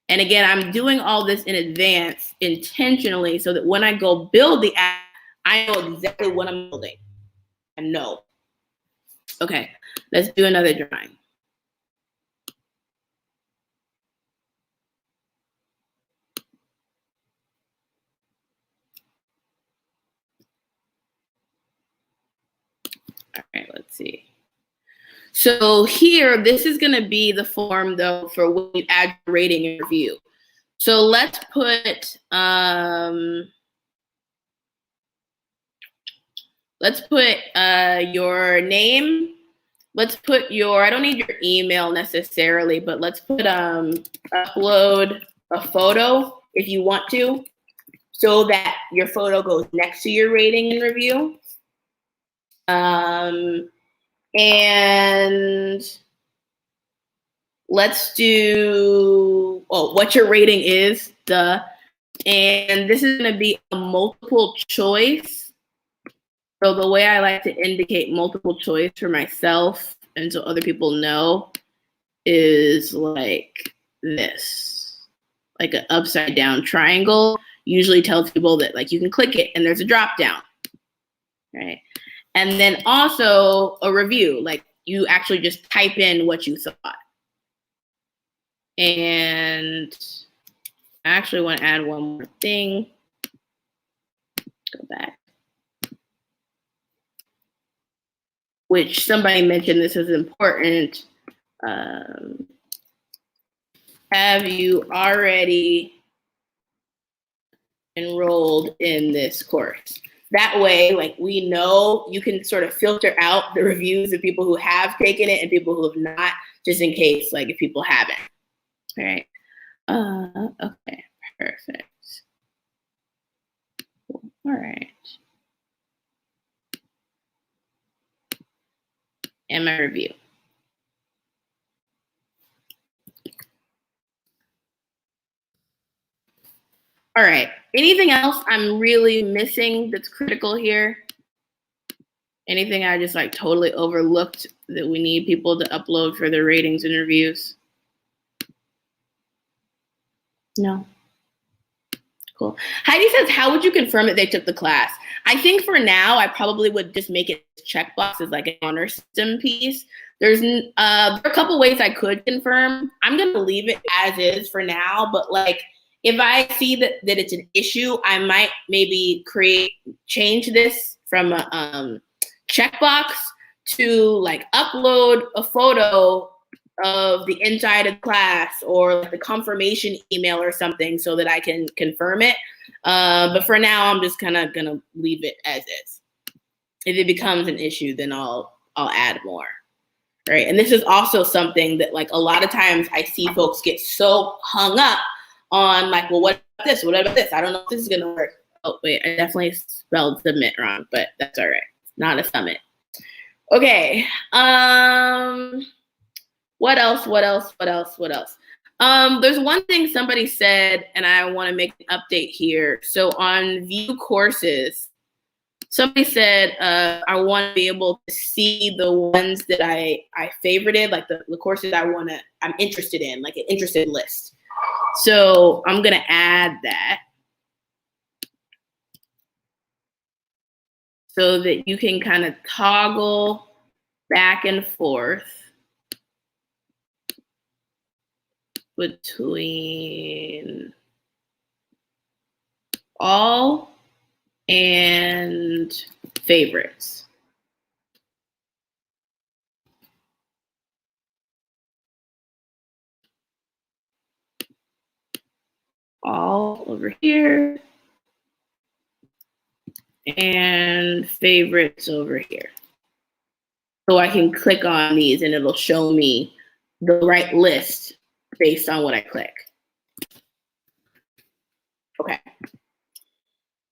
And again, I'm doing all this in advance intentionally so that when I go build the app, I know exactly what I'm building. I know. Okay, let's do another drawing. All right, let's see. So here, this is going to be the form though for when you add your rating and review. So let's put your name. Let's put your, I don't need your email necessarily, but let's put upload a photo if you want to, so that your photo goes next to your rating and review. And let's do, what your rating is, duh. And this is going to be a multiple choice. So the way I like to indicate multiple choice for myself and so other people know is like this, like an upside down triangle. Usually tells people that like you can click it and there's a drop down, right? And then also a review, like you actually just type in what you thought. And I actually want to add one more thing. Go back. Which somebody mentioned this is important. Have you already enrolled in this course? That way, like we know, you can sort of filter out the reviews of people who have taken it and people who have not, just in case, like if people haven't. All right. Okay, perfect. All right. And my review. All right. Anything else I'm really missing that's critical here? Anything I just like totally overlooked that we need people to upload for their ratings and reviews? No. Cool. Heidi says, how would you confirm that they took the class? I think for now, I probably would just make it checkbox as like an honor system piece. There are a couple ways I could confirm. I'm going to leave it as is for now, but like if I see that it's an issue, I might maybe change this from a checkbox to like upload a photo of the inside of class or like the confirmation email or something so that I can confirm it. But for now, I'm just kind of gonna leave it as is. If it becomes an issue, then I'll add more. Right. And this is also something that like a lot of times I see folks get so hung up on like, well, what about this? What about this? I don't know if this is gonna work. Oh wait, I definitely spelled submit wrong, but that's all right. Not a summit. Okay. What else? There's one thing somebody said, and I want to make an update here. So on view courses, somebody said, I want to be able to see the ones that I favorited, like the courses I'm interested in, like an interested list. So I'm going to add that so that you can kind of toggle back and forth between all and favorites. All over here and favorites over here. So I can click on these and it'll show me the right list based on what I click. Okay.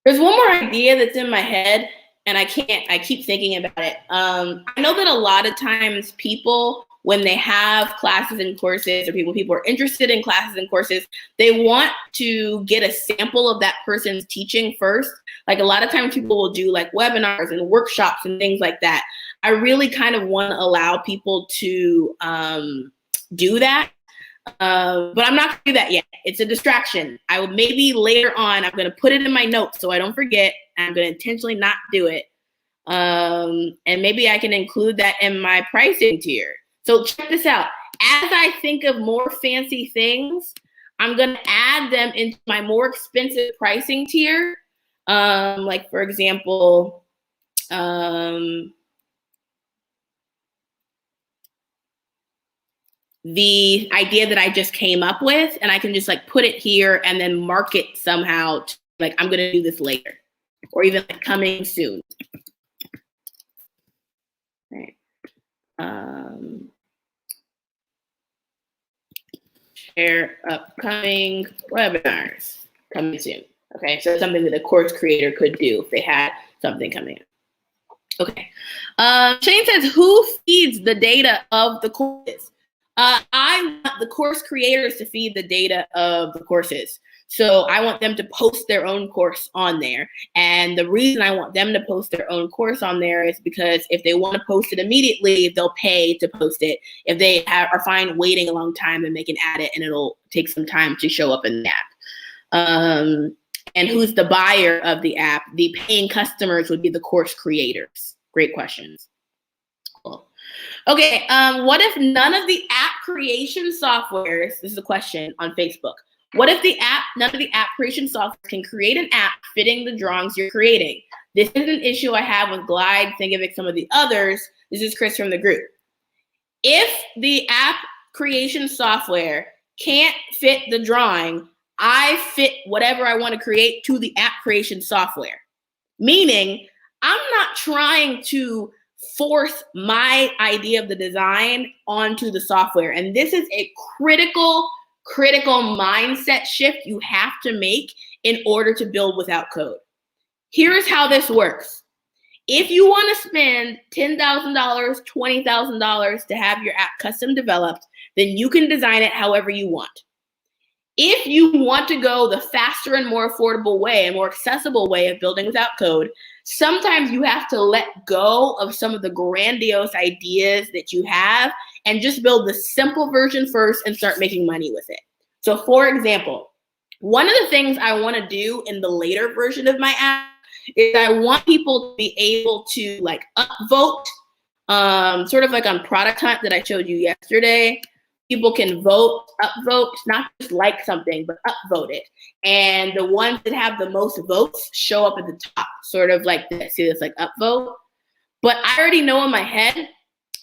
There's one more idea that's in my head and I keep thinking about it. I know that a lot of times people, when they have classes and courses or people are interested in classes and courses, they want to get a sample of that person's teaching first. Like a lot of times people will do like webinars and workshops and things like that. I really kind of want to allow people to do that. But I'm not gonna do that yet. It's a distraction. I will maybe later on, I'm gonna put it in my notes so I don't forget. I'm gonna intentionally not do it. And maybe I can include that in my pricing tier. So check this out. As I think of more fancy things, I'm gonna add them into my more expensive pricing tier. Like for example, the idea that I just came up with, and I can just like put it here and then mark it somehow to, like I'm gonna do this later, or even like coming soon. Right. Share upcoming webinars coming soon. Okay, so something that a course creator could do if they had something coming up. Okay. Shane says, who feeds the data of the courses? I want the course creators to feed the data of the courses. So I want them to post their own course on there. And the reason I want them to post their own course on there is because if they want to post it immediately, they'll pay to post it. If they are fine waiting a long time, then they can add it and it'll take some time to show up in the app. And who's the buyer of the app? The paying customers would be the course creators. Great questions. Cool. Okay, what if none of the app creation softwares, this is a question on Facebook, what if none of the app creation software can create an app fitting the drawings you're creating? This is an issue I have with Glide, Thinkific, some of the others. This is Chris from the group. If the app creation software can't fit the drawing, I fit whatever I want to create to the app creation software. Meaning, I'm not trying to force my idea of the design onto the software. And this is a critical mindset shift you have to make in order to build without code. Here's how this works. If you want to spend $10,000, $20,000 to have your app custom developed, then you can design it however you want. If you want to go the faster and more affordable way and more accessible way of building without code, sometimes you have to let go of some of the grandiose ideas that you have and just build the simple version first and start making money with it. So for example, one of the things I want to do in the later version of my app is I want people to be able to like upvote, sort of like on Product Hunt that I showed you yesterday. People can vote, upvote, not just like something, but upvote it. And the ones that have the most votes show up at the top, sort of like this. See this, like upvote? But I already know in my head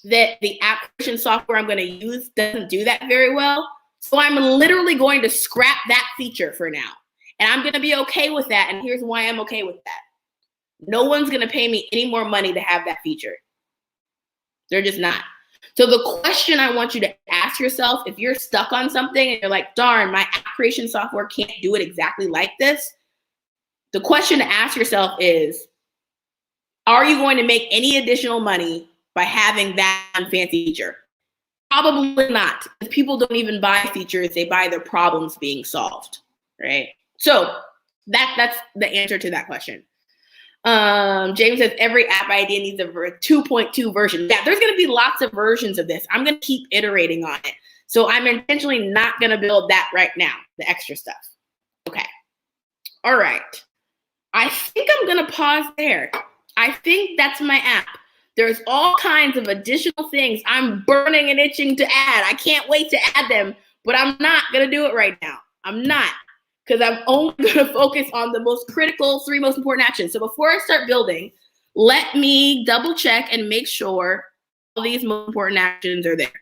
that the app creation software I'm going to use doesn't do that very well. So I'm literally going to scrap that feature for now. And I'm going to be okay with that. And here's why I'm okay with that. No one's going to pay me any more money to have that feature. They're just not. So the question I want you to ask yourself, if you're stuck on something and you're like, darn, my app creation software can't do it exactly like this, the question to ask yourself is, are you going to make any additional money by having that fancy feature? Probably not. People don't even buy features, they buy their problems being solved, right? So that's the answer to that question. James says every app idea needs a 2.2 version. Yeah, there's going to be lots of versions of this. I'm going to keep iterating on it. So I'm intentionally not going to build that right now, the extra stuff. Okay. All right. I think I'm going to pause there. I think that's my app. There's all kinds of additional things I'm burning and itching to add. I can't wait to add them, but I'm not going to do it right now. I'm not. Because I'm only going to focus on the most critical 3 most important actions. So before I start building, let me double check and make sure all these most important actions are there.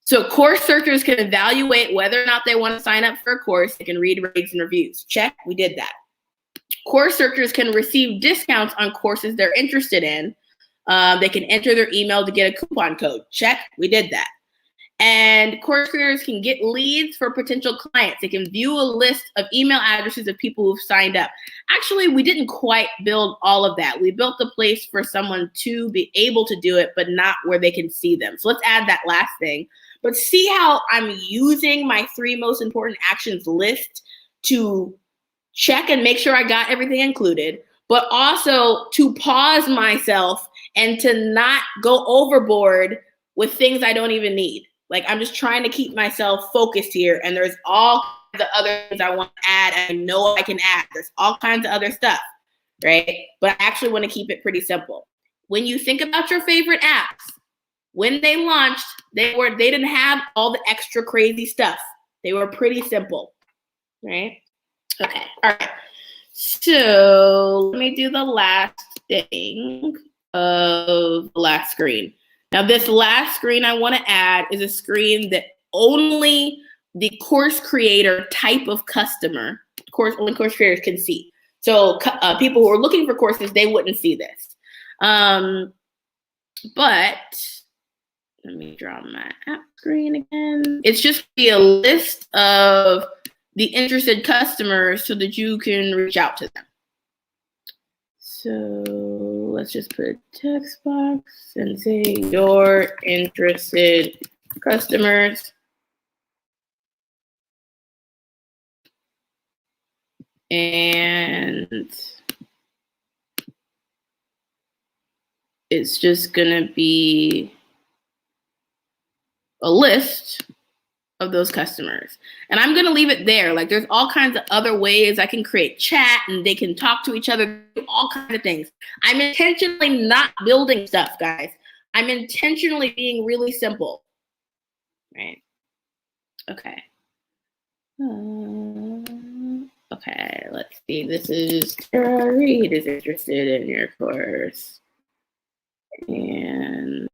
So course searchers can evaluate whether or not they want to sign up for a course. They can read ratings and reviews. Check, we did that. Course searchers can receive discounts on courses they're interested in. They can enter their email to get a coupon code. Check, we did that. And course creators can get leads for potential clients. They can view a list of email addresses of people who've signed up. Actually, we didn't quite build all of that. We built a place for someone to be able to do it, but not where they can see them. So let's add that last thing. But see how I'm using my 3 most important actions list to check and make sure I got everything included, but also to pause myself and to not go overboard with things I don't even need. Like, I'm just trying to keep myself focused here, and there's all the other things I want to add, and I know I can add. There's all kinds of other stuff, right? But I actually want to keep it pretty simple. When you think about your favorite apps, when they launched, they didn't have all the extra crazy stuff. They were pretty simple, right? Okay, all right. So let me do the last thing of the last screen. Now, this last screen I want to add is a screen that only the course creator type of customer, only course creators can see. So people who are looking for courses, they wouldn't see this. But let me draw my app screen again. It's just be a list of the interested customers so that you can reach out to them. So let's just put a text box and say your interested customers. And it's just gonna be a list of those customers. And I'm gonna leave it there. Like, there's all kinds of other ways I can create chat and they can talk to each other, all kinds of things. I'm intentionally not building stuff, guys. I'm intentionally being really simple, right? Okay. Okay, let's see. This is Tara Reed is interested in your course. And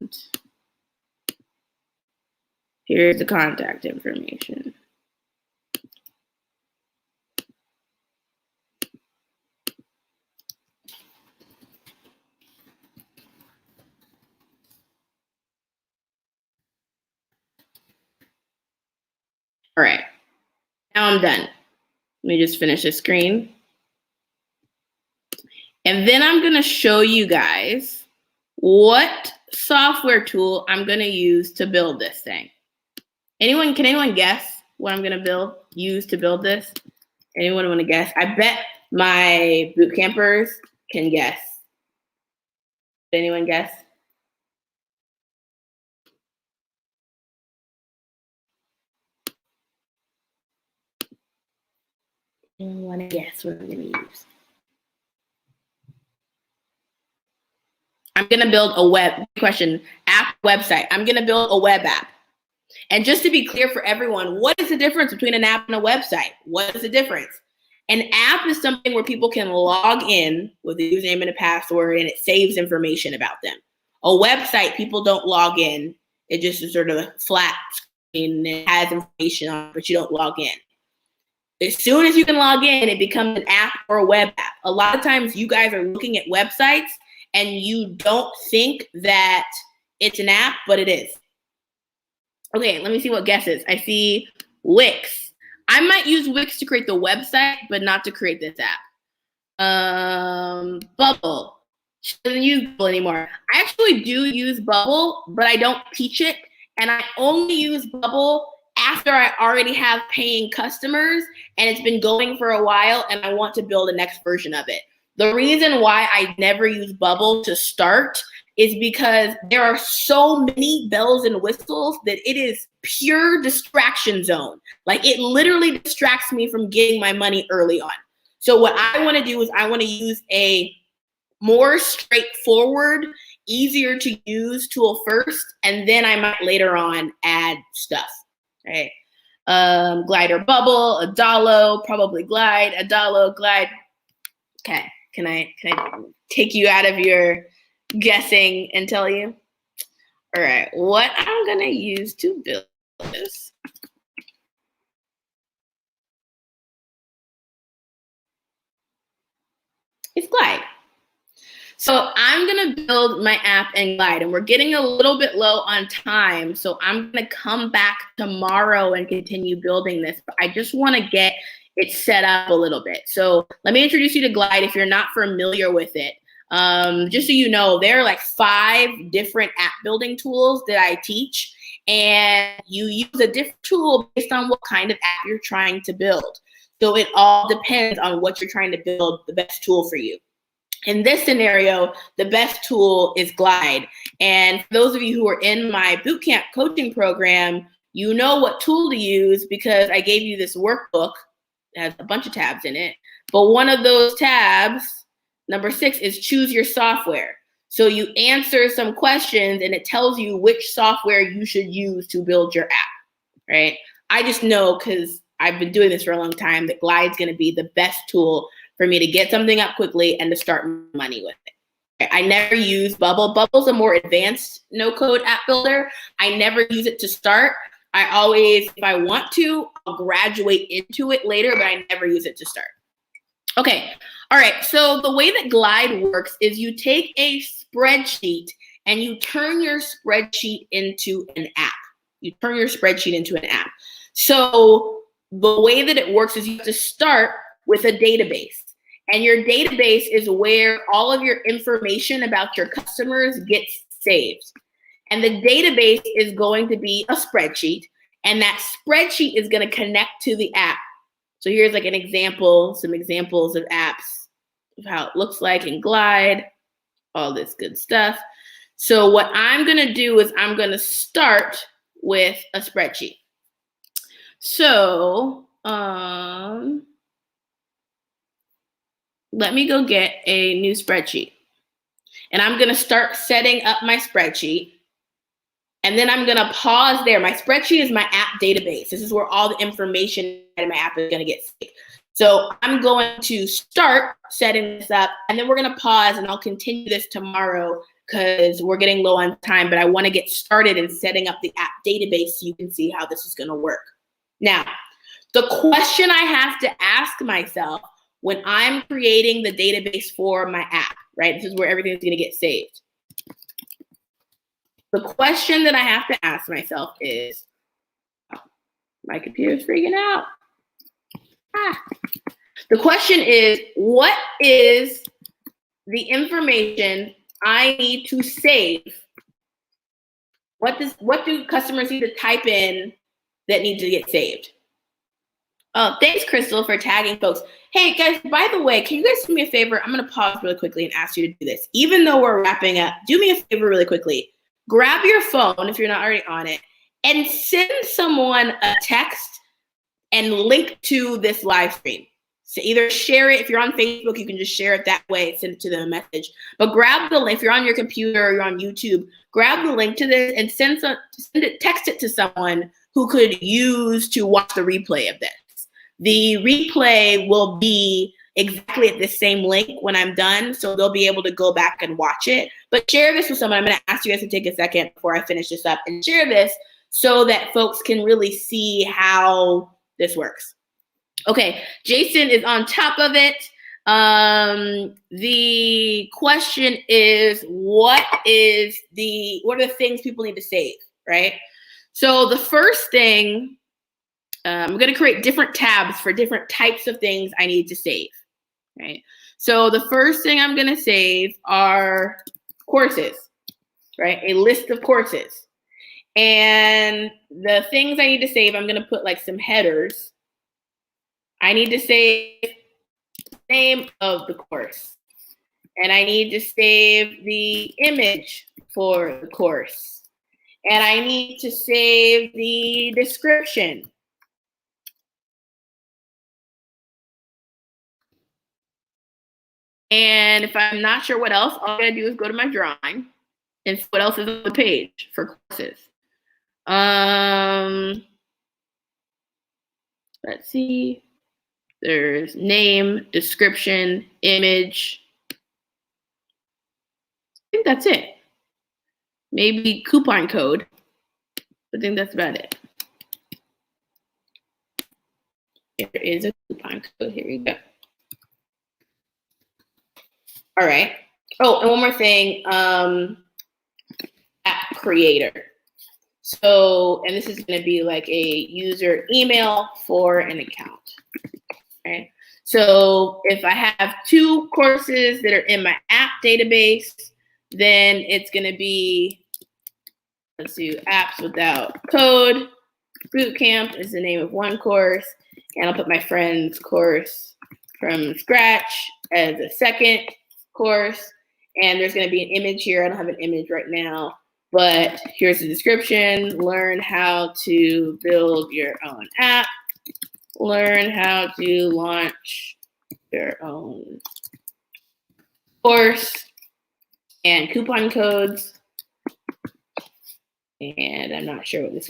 here's the contact information. All right, now I'm done. Let me just finish the screen. And then I'm gonna show you guys what software tool I'm gonna use to build this thing. Can anyone guess? what I'm gonna use to build this? Anyone want to guess? I bet my boot campers can guess. Did anyone guess? Anyone want to guess what I'm gonna use? I'm gonna build a app website. I'm gonna build a web app. And just to be clear for everyone, what is the difference between an app and a website? What is the difference? An app is something where people can log in with a username and a password and it saves information about them. A website, people don't log in. It just is sort of a flat screen and it has information on it, but you don't log in. As soon as you can log in, it becomes an app or a web app. A lot of times you guys are looking at websites and you don't think that it's an app, but it is. Okay, let me see what guesses. I see Wix. I might use Wix to create the website, but not to create this app. Bubble. She doesn't use Bubble anymore. I actually do use Bubble, but I don't teach it. And I only use Bubble after I already have paying customers and it's been going for a while and I want to build the next version of it. The reason why I never use Bubble to start is because there are so many bells and whistles that it is pure distraction zone. Like it literally distracts me from getting my money early on. So what I want to do is I want to use a more straightforward, easier to use tool first, and then I might later on add stuff. Right? Glider Bubble, Adalo, probably Glide, Adalo, Glide. Okay, can I take you out of your guessing and tell you? All right, what I'm gonna use to build this. It's Glide. So I'm gonna build my app in Glide and we're getting a little bit low on time. So I'm gonna come back tomorrow and continue building this. But I just wanna get it set up a little bit. So let me introduce you to Glide if you're not familiar with it. Just so you know, there are like 5 different app building tools that I teach, and you use a different tool based on what kind of app you're trying to build. So it all depends on what you're trying to build, the best tool for you. In this scenario, the best tool is Glide. And for those of you who are in my bootcamp coaching program, you know what tool to use because I gave you this workbook that has a bunch of tabs in it. But one of those tabs, number 6, is choose your software. So you answer some questions and it tells you which software you should use to build your app, right? I just know because I've been doing this for a long time that Glide's going to be the best tool for me to get something up quickly and to start money with it. I never use Bubble. Bubble's a more advanced no-code app builder. I never use it to start. I always, if I want to, I'll graduate into it later, but I never use it to start. Okay, all right, so the way that Glide works is you take a spreadsheet and you turn your spreadsheet into an app. You turn your spreadsheet into an app. So the way that it works is you have to start with a database. And your database is where all of your information about your customers gets saved. And the database is going to be a spreadsheet, and that spreadsheet is going to connect to the app. So here's like an example, some examples of apps of how it looks like in Glide, all this good stuff. So what I'm going to do is I'm going to start with a spreadsheet. So let me go get a new spreadsheet. And I'm going to start setting up my spreadsheet. And then I'm going to pause there. My spreadsheet is my app database. This is where all the information in my app is going to get saved. So I'm going to start setting this up, and then we're going to pause, and I'll continue this tomorrow because we're getting low on time, but I want to get started in setting up the app database so you can see how this is going to work. Now, the question I have to ask myself when I'm creating the database for my app, right? This is where everything's going to get saved. The question that I have to ask myself is, oh, my computer's freaking out. The question is, what is the information I need to save? What do customers need to type in that need to get saved? Oh, thanks, Crystal, for tagging folks. Hey, guys, by the way, can you guys do me a favor? I'm going to pause really quickly and ask you to do this. Even though we're wrapping up, do me a favor really quickly. Grab your phone, if you're not already on it, and send someone a text and link to this live stream. So either share it, if you're on Facebook, you can just share it that way, send it to them a message. But grab the link, if you're on your computer or you're on YouTube, grab the link to this and text it to someone who could use to watch the replay of this. The replay will be exactly at the same link when I'm done, so they'll be able to go back and watch it. But share this with someone. I'm going to ask you guys to take a second before I finish this up and share this so that folks can really see how this works. Okay, Jason is on top of it. The question is, what are the things people need to save, right? So the first thing, I'm going to create different tabs for different types of things I need to save, right? So the first thing I'm going to save are courses, right? A list of courses. And the things I need to save, I'm going to put like some headers. I need to save the name of the course. And I need to save the image for the course. And I need to save the description. And if I'm not sure what else, all I gotta do is go to my drawing and see what else is on the page for courses. Let's see. There's name, description, image. I think that's it. Maybe coupon code. I think that's about it. There is a coupon code. Here we go. All right. Oh, and one more thing. App creator. So, and this is going to be like a user email for an account. Okay. So if I have 2 courses that are in my app database, then it's going to be, let's do apps without code. Bootcamp is the name of one course. And I'll put my friend's course from scratch as a second course. And there's going to be an image here. I don't have an image right now, but here's the description. Learn how to build your own app. Learn how to launch your own course, and coupon codes. And I'm not sure what this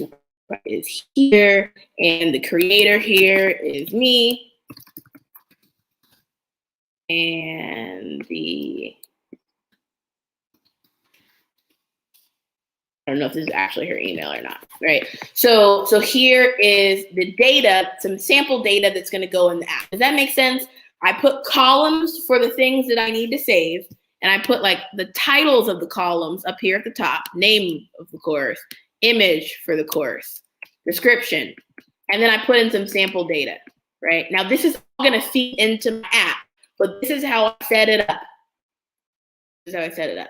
is here. And the creator here is me. And I don't know if this is actually her email or not, right? So here is the data, some sample data that's going to go in the app. Does that make sense? I put columns for the things that I need to save, and I put like the titles of the columns up here at the top, name of the course, image for the course, description, and then I put in some sample data, right? Now this is all going to feed into my app, but this is how I set it up. This is how I set it up.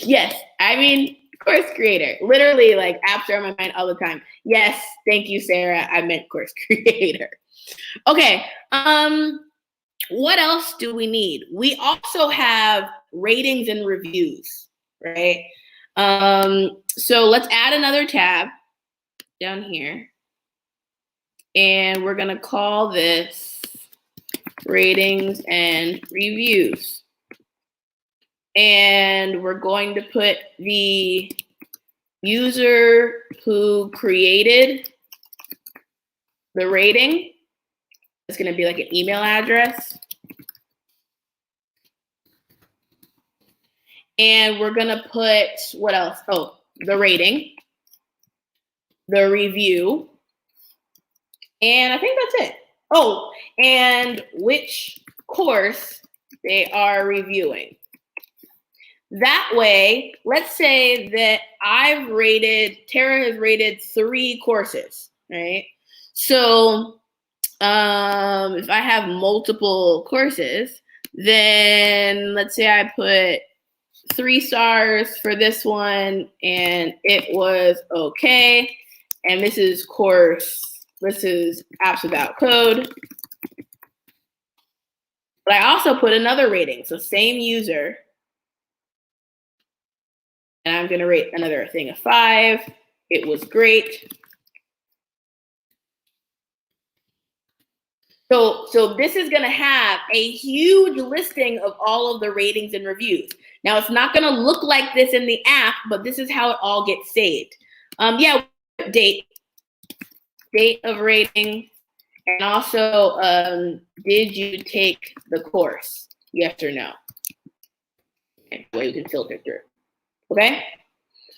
Yes, I mean, course creator. Literally, like, apps are on my mind all the time. Yes, thank you, Sarah. I meant course creator. Okay, what else do we need? We also have ratings and reviews, right? So let's add another tab down here. And we're gonna call this ratings and reviews. And we're going to put the user who created the rating. It's going to be like an email address. And we're going to put, what else? Oh, the rating, the review. And I think that's it. Oh, and which course they are reviewing. That way, let's say that Tara has rated 3 courses, right? So if I have multiple courses, then let's say I put 3 stars for this one and it was okay. And this is course This is apps about code. But I also put another rating. So same user. And I'm going to rate another thing a 5. It was great. So this is going to have a huge listing of all of the ratings and reviews. Now, it's not going to look like this in the app, but this is how it all gets saved. Yeah, date of rating, and also did you take the course? Yes or no? Okay, way you can filter through. Okay.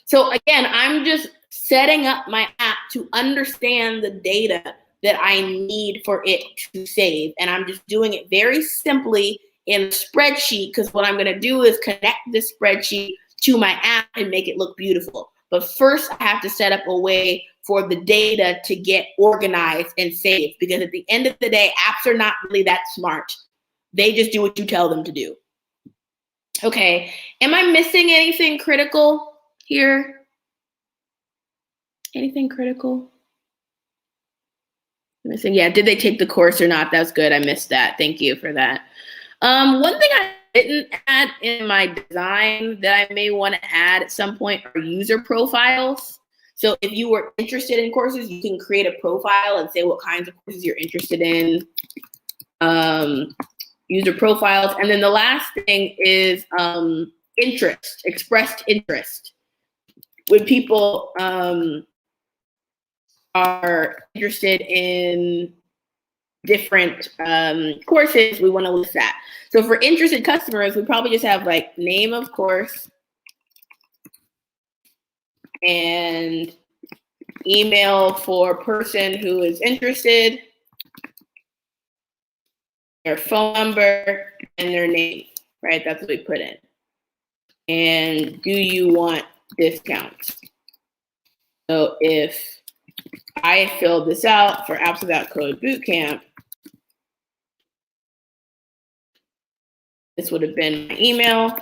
So again, I'm just setting up my app to understand the data that I need for it to save. And I'm just doing it very simply in a spreadsheet, because what I'm going to do is connect this spreadsheet to my app and make it look beautiful. But first, I have to set up a way for the data to get organized and saved, because at the end of the day, apps are not really that smart. They just do what you tell them to do. Okay, am I missing anything critical here? Anything critical? Missing? Yeah, did they take the course or not? That's good. I missed that. Thank you for that. One thing I didn't add in my design that I may want to add at some point are user profiles. So if you were interested in courses, you can create a profile and say what kinds of courses you're interested in. User profiles. And then the last thing is interest, expressed interest. When people are interested in different courses, we want to list that. So for interested customers, we probably just have like name of course and email for person who is interested, their phone number, and their name, right? That's what we put in. And do you want discounts? So if I filled this out for Apps Without Code Bootcamp, this would have been my email,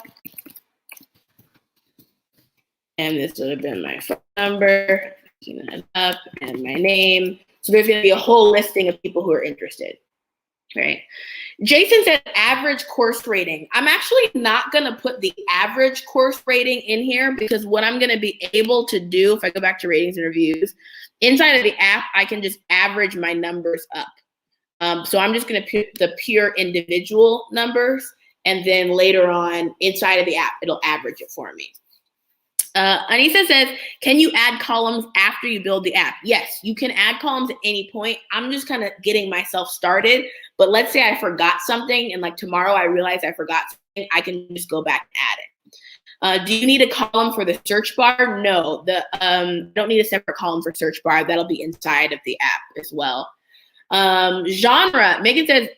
and this would have been my phone number, that up, and my name. So there's going to be a whole listing of people who are interested, right? Jason said average course rating. I'm actually not going to put the average course rating in here, because what I'm going to be able to do, if I go back to ratings and reviews, inside of the app, I can just average my numbers up. So I'm just going to put the pure individual numbers, and then later on inside of the app, it'll average it for me. Anissa says, can you add columns after you build the app? Yes, you can add columns at any point. I'm just kind of getting myself started. But let's say I forgot something, and like tomorrow I realize I forgot something, I can just go back and add it. Do you need a column for the search bar? No, don't need a separate column for search bar. That'll be inside of the app as well. Genre, Megan says,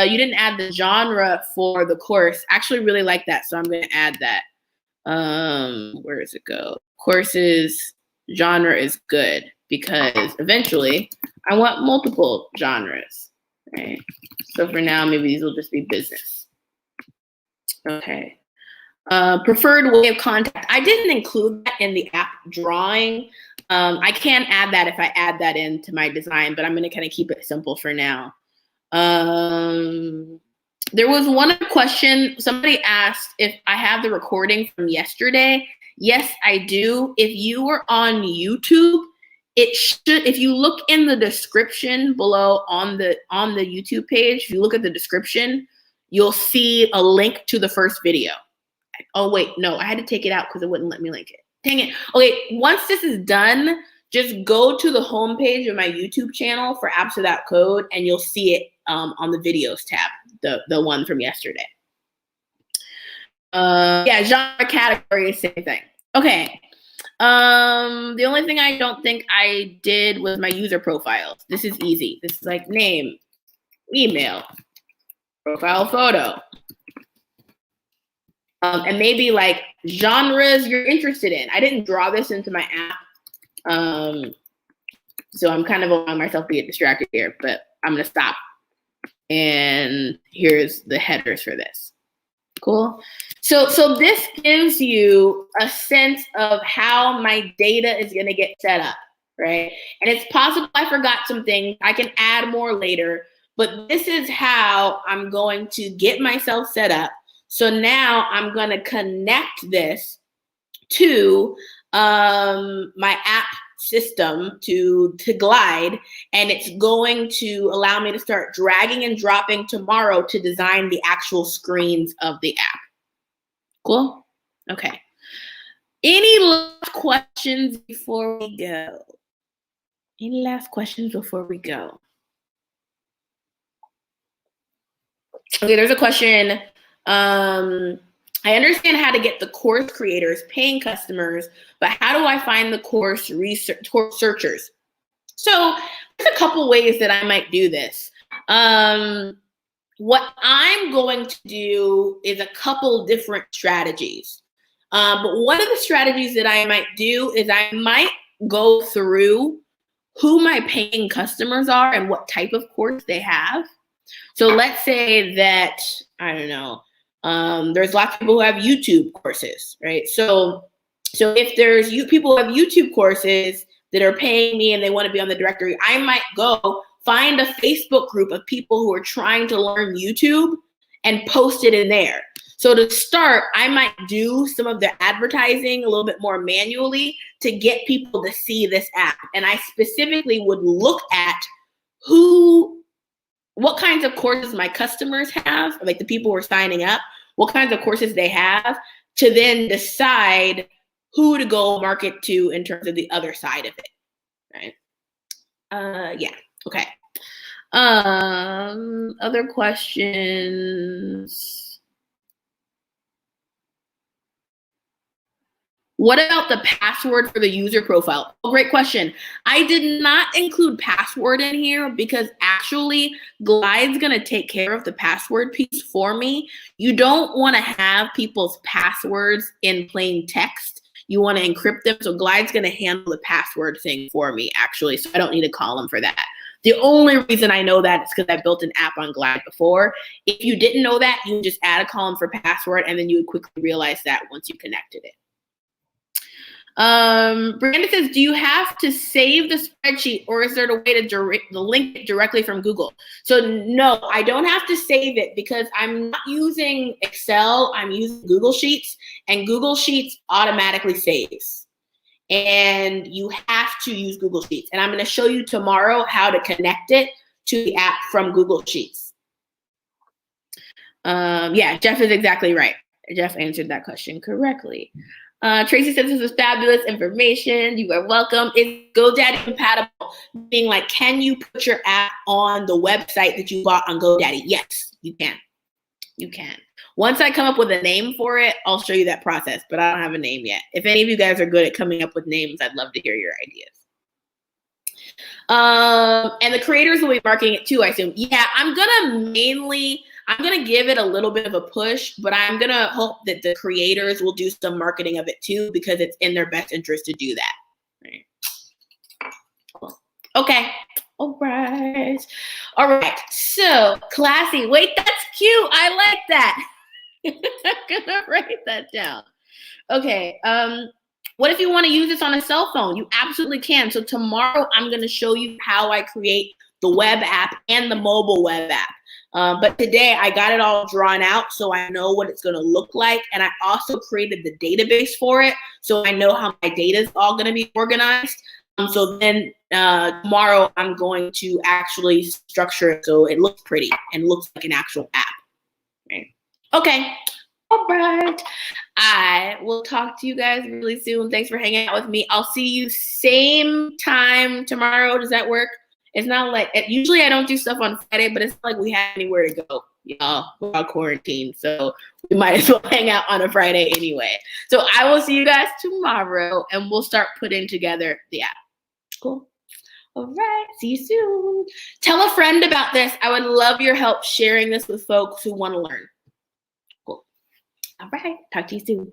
you didn't add the genre for the course. Actually really like that, so I'm going to add that. Where does it go? Courses, genre is good, because eventually I want multiple genres, right? So for now, maybe these will just be business. Okay. Preferred way of contact. I didn't include that in the app drawing. I can add that if I add that into my design, but I'm going to kind of keep it simple for now. There was one question. Somebody asked if I have the recording from yesterday. Yes, I do. If you were on YouTube, it should, if you look in the description below on the YouTube page, if you look at the description, you'll see a link to the first video. Oh, wait, no, I had to take it out because it wouldn't let me link it. Dang it. Okay, once this is done, just go to the homepage of my YouTube channel for Apps Without Code, and you'll see it on the videos tab, the one from yesterday. Yeah, genre category is the same thing. Okay. The only thing I don't think I did was my user profiles. This is easy. This is like name, email, profile photo. And maybe like genres you're interested in. I didn't draw this into my app. So I'm kind of allowing myself to get distracted here, but I'm gonna stop. And here's the headers for this. Cool. So this gives you a sense of how my data is gonna get set up. right? And it's possible I forgot some things. I can add more later, but this is how I'm going to get myself set up. So now I'm going to connect this to my app system to Glide, and it's going to allow me to start dragging and dropping tomorrow to design the actual screens of the app. Cool? Okay. Any last questions before we go? Any last questions before we go? Okay, there's a question. I understand how to get the course creators paying customers, but how do I find the course searchers? So there's a couple ways that I might do this. What I'm going to do is a couple different strategies. But one of the strategies that I might do is I might go through who my paying customers are and what type of course they have. So let's say that, I don't know, there's lots of people who have YouTube courses, right? So if there's people who have YouTube courses that are paying me and they want to be on the directory, I might go find a Facebook group of people who are trying to learn YouTube and post it in there. So to start, I might do some of the advertising a little bit more manually to get people to see this app. And I specifically would look at what kinds of courses my customers have, like the people who are signing up, what kinds of courses they have, to then decide who to go market to in terms of the other side of it, right? Yeah, okay. Other questions? What about the password for the user profile? Oh, great question. I did not include password in here because actually Glide's going to take care of the password piece for me. You don't want to have people's passwords in plain text. You want to encrypt them. So Glide's going to handle the password thing for me, actually. So I don't need a column for that. The only reason I know that is because I built an app on Glide before. If you didn't know that, you would just add a column for password, and then you would quickly realize that once you connected it. Brandon says, do you have to save the spreadsheet, or is there a way to link it directly from Google? So no, I don't have to save it because I'm not using Excel. I'm using Google Sheets, and Google Sheets automatically saves. And you have to use Google Sheets. And I'm going to show you tomorrow how to connect it to the app from Google Sheets. Yeah, Jeff is exactly right. Jeff answered that question correctly. Tracy says this is fabulous information. You are welcome. Is GoDaddy compatible? Being like, can you put your app on the website that you bought on GoDaddy? Yes, you can. You can. Once I come up with a name for it, I'll show you that process, but I don't have a name yet. If any of you guys are good at coming up with names, I'd love to hear your ideas. And the creators will be marketing it too, I assume. Yeah, I'm going to give it a little bit of a push, but I'm going to hope that the creators will do some marketing of it too, because it's in their best interest to do that. Right. Cool. Okay. All right. All right. So classy. Wait, that's cute. I like that. I'm going to write that down. Okay. What if you want to use this on a cell phone? You absolutely can. So tomorrow I'm going to show you how I create the web app and the mobile web app. But today I got it all drawn out so I know what it's going to look like. And I also created the database for it so I know how my data is all going to be organized. So then tomorrow I'm going to actually structure it so it looks pretty and looks like an actual app. Right. Okay. All right. I will talk to you guys really soon. Thanks for hanging out with me. I'll see you same time tomorrow. Does that work? It's not like, usually I don't do stuff on Friday, but it's not like we have anywhere to go. Y'all, we're all quarantined, so we might as well hang out on a Friday anyway. So I will see you guys tomorrow, and we'll start putting together the app. Cool. All right. See you soon. Tell a friend about this. I would love your help sharing this with folks who want to learn. Cool. All right. Talk to you soon.